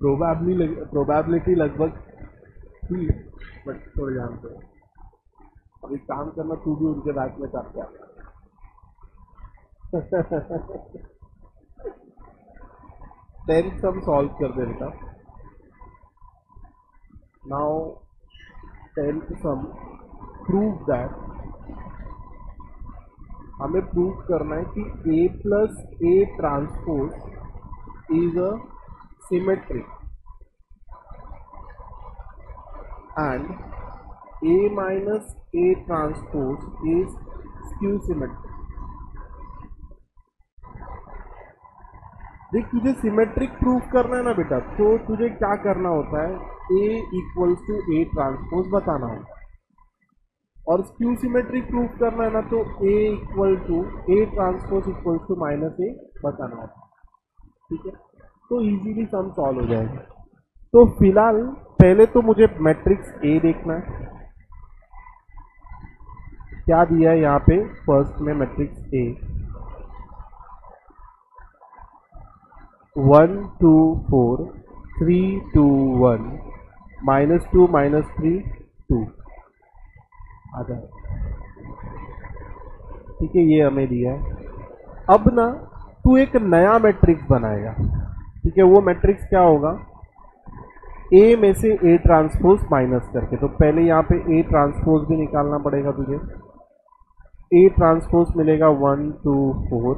प्रोबेबिलिटी लगभग थी, बट थोड़े जानते हो। अभी काम करना तू भी उनके बैच में करते आ। 10th सम सॉल्व कर दे बेटा। Now 10th sum prove that, हमें प्रूव करना है कि A प्लस A transpose is a symmetric and A minus A transpose is skew symmetric. देख, तुझे सिमेट्रिक प्रूव करना है ना बेटा, तो तुझे क्या करना होता है, A equals to A transpose बताना होता है, और स्क्यू सिमेट्रिक प्रूव करना है ना, तो A equal to A transpose equals to minus A बताना होता है। ठीक है, तो इजीली सम सॉल्व हो जाएगा। तो फिलहाल पहले तो मुझे मैट्रिक्स A देखना है, क्या दिया है यहाँ पे फर्स्ट में मैट्रिक्स A 1 2 4 3 2 1 -2 -3 2 आ जाए। ठीक है, ये हमें दिया है। अब ना तू एक नया मैट्रिक्स बनाएगा। ठीक है, वो मैट्रिक्स क्या होगा, A में से A ट्रांसपोज माइनस करके। तो पहले यहाँ पे A ट्रांसपोज भी निकालना पड़ेगा तुझे। A ट्रांसपोज मिलेगा 1 2 4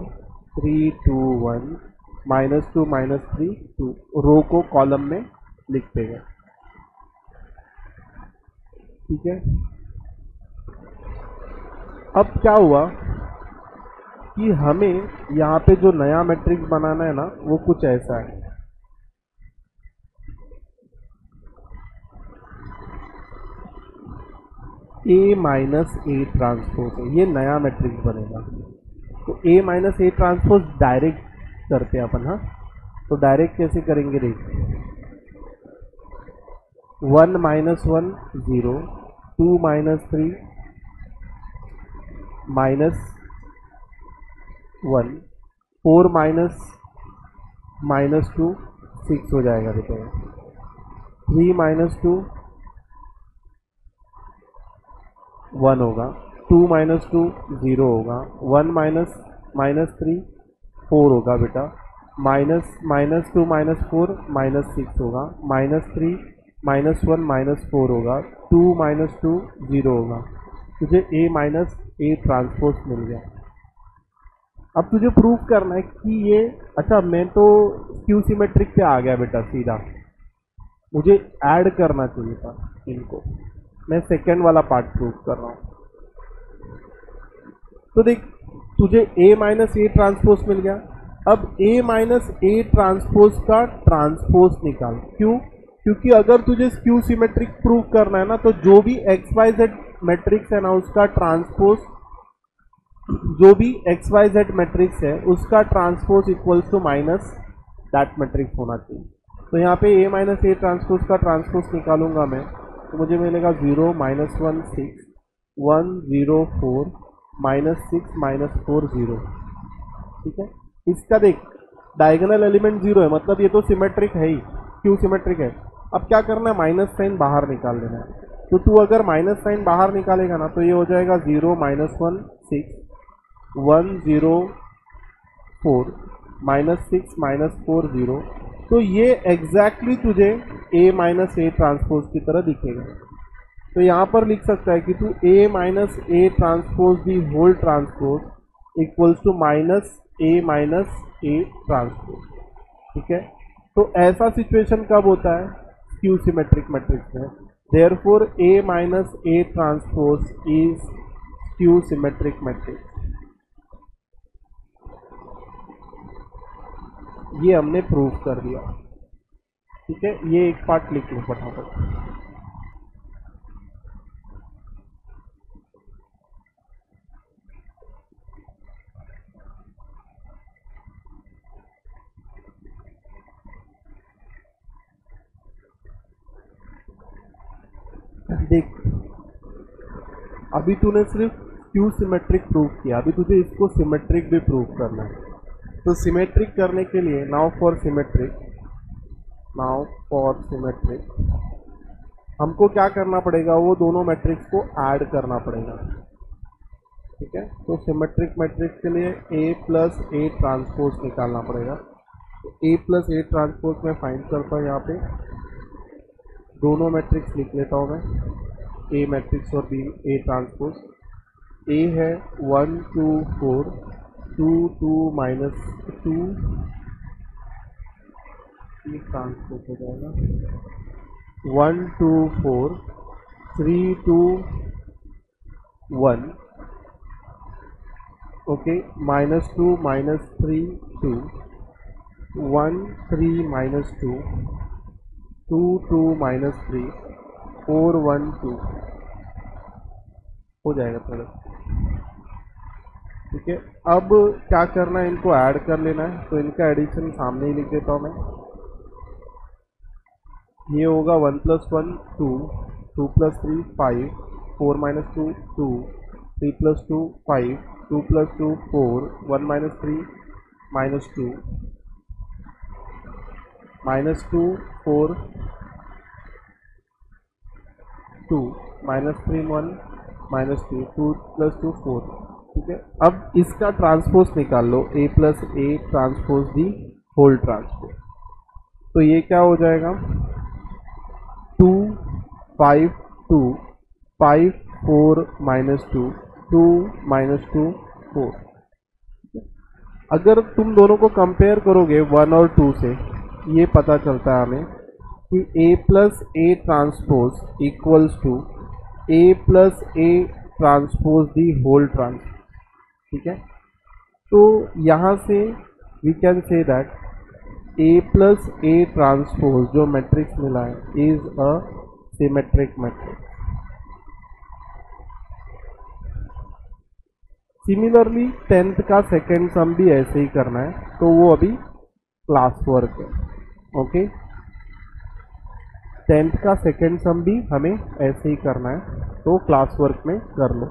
3 2 1 -2 -3 2। रो को कॉलम में लिखते हैं। ठीक है, अब क्या हुआ कि हमें यहाँ पे जो नया मैट्रिक्स बनाना है ना, वो कुछ ऐसा है। A माइनस A ट्रांसपोज है, ये नया मैट्रिक्स बनेगा। तो A minus A transpose direct करते हैं अपन। हाँ, तो डायरेक्ट कैसे करेंगे, देखिए 1 -1 0 2 -3 -1 4 -2 6 हो जाएगा बेटा। 3 -2 1 होगा, 2 -2 0 होगा, 1 -3 4 होगा बेटा, -2 -4 -6 होगा, -3 -1 -4 होगा, 2 -2 0 होगा। तुझे A माइनस A ट्रांसपोज मिल गया। अब तुझे प्रूव करना है कि ये, अच्छा मैं तो स्क्यू सिमेट्रिक पे आ गया बेटा सीधा, मुझे ऐड करना चाहिए था इनको। मैं सेकेंड वाला पार्ट प्रूव कर रहा हूँ। तो देख, तुझे A माइनस A ट्रांसपोज मिल गया। अब A माइनस A ट्रांसपोज का ट्रांसपोज निकाल। क्यों? क्योंकि अगर तुझे स्क्यू सिमेट्रिक प्रूव करना है ना, तो जो भी XYZ मैट्रिक्स है ना, उसका ट्रांसपोज, जो भी XYZ मैट्रिक्स है उसका transpose equals to minus that matrix होना चाहिए। तो यहाँ पे A माइनस A ट्रांसपोज का ट्रांसपोज निकालूंगा मैं, तो मुझे मिलेगा 0 -1 6 1 0 4 -6 -4 0। ठीक है, इसका देख डायगोनल एलिमेंट 0 है, मतलब ये तो सिमेट्रिक है ही, क्यों सिमेट्रिक है। अब क्या करना है, माइनस साइन बाहर निकाल देना है। तो तू अगर माइनस साइन बाहर निकालेगा ना, तो ये हो जाएगा 0 -1 6 1 0 4 -6 -4 0। तो ये एग्जैक्टली तुझे A माइनस A ट्रांसपोज की तरह दिखेगा। तो यहाँ पर लिख सकता है कि तू A minus A transpose the whole transpose equals to minus A minus A transpose. ठीक है, तो ऐसा सिचुएशन कब होता है, स्क्यू सिमेट्रिक मैट्रिक्स में। Therefore A minus A transpose is skew symmetric matrix. ये हमने प्रूव कर दिया। ठीक है, ये एक पार्ट लिख लो फटाफट। देख, अभी तूने सिर्फ क्यू सिमेट्रिक प्रूव किया, अभी तुझे इसको सिमेट्रिक भी प्रूव करना है। तो सिमेट्रिक करने के लिए नाउ फॉर सिमेट्रिक हमको क्या करना पड़ेगा, वो दोनों मैट्रिक्स को ऐड करना पड़ेगा। ठीक है, तो सिमेट्रिक मैट्रिक्स के लिए ए प्लस ए ट्रांसपोज निकालना पड़ेगा। तो ए प्लस ए ट्रांसपोज में फाइंड करता हूँ, यहाँ पे दोनों मैट्रिक्स लिख लेता हूँ मैं, ए मैट्रिक्स और बी ए ट्रांसपोज। ए है 1 2 4, 2 2 -2, ई ट्रांसपोज हो जाएगा 1 2 4, 3 2 1, ओके, -2 -3 2, 1 3 -2, 2 2 -3, 4 1 2 हो जाएगा थोड़ा। ठीक है, अब क्या करना है, इनको ऐड कर लेना है। तो इनका एडिशन सामने ही लिख देता हूँ मैं। ये होगा 1 + 1 2, 2 + 3 5, 4 - 2 2, 3 + 2 5, 2 + 2 4, 1 - 3 -2, -2 4 2, -3 1 -2, 2 + 2 4। ठीक है, अब इसका ट्रांसपोज निकाल लो, A plus A transpose the whole transpose. तो ये क्या हो जाएगा, 2 5 2, 5 4 -2, 2 -2 4। अगर तुम दोनों को कंपेयर करोगे 1 और 2 से, ये पता चलता है हमें कि A plus A transpose equals to A plus A transpose the whole transpose. ठीक है, तो यहाँ से we can say that A plus A transpose जो मैट्रिक्स मिला है is a symmetric matrix. Similarly 10th का सेकेंड सम भी ऐसे ही करना है, तो वो अभी क्लास वर्क है। ओके, 10th का सेकेंड सम भी हमें ऐसे ही करना है, तो क्लास वर्क में कर लो।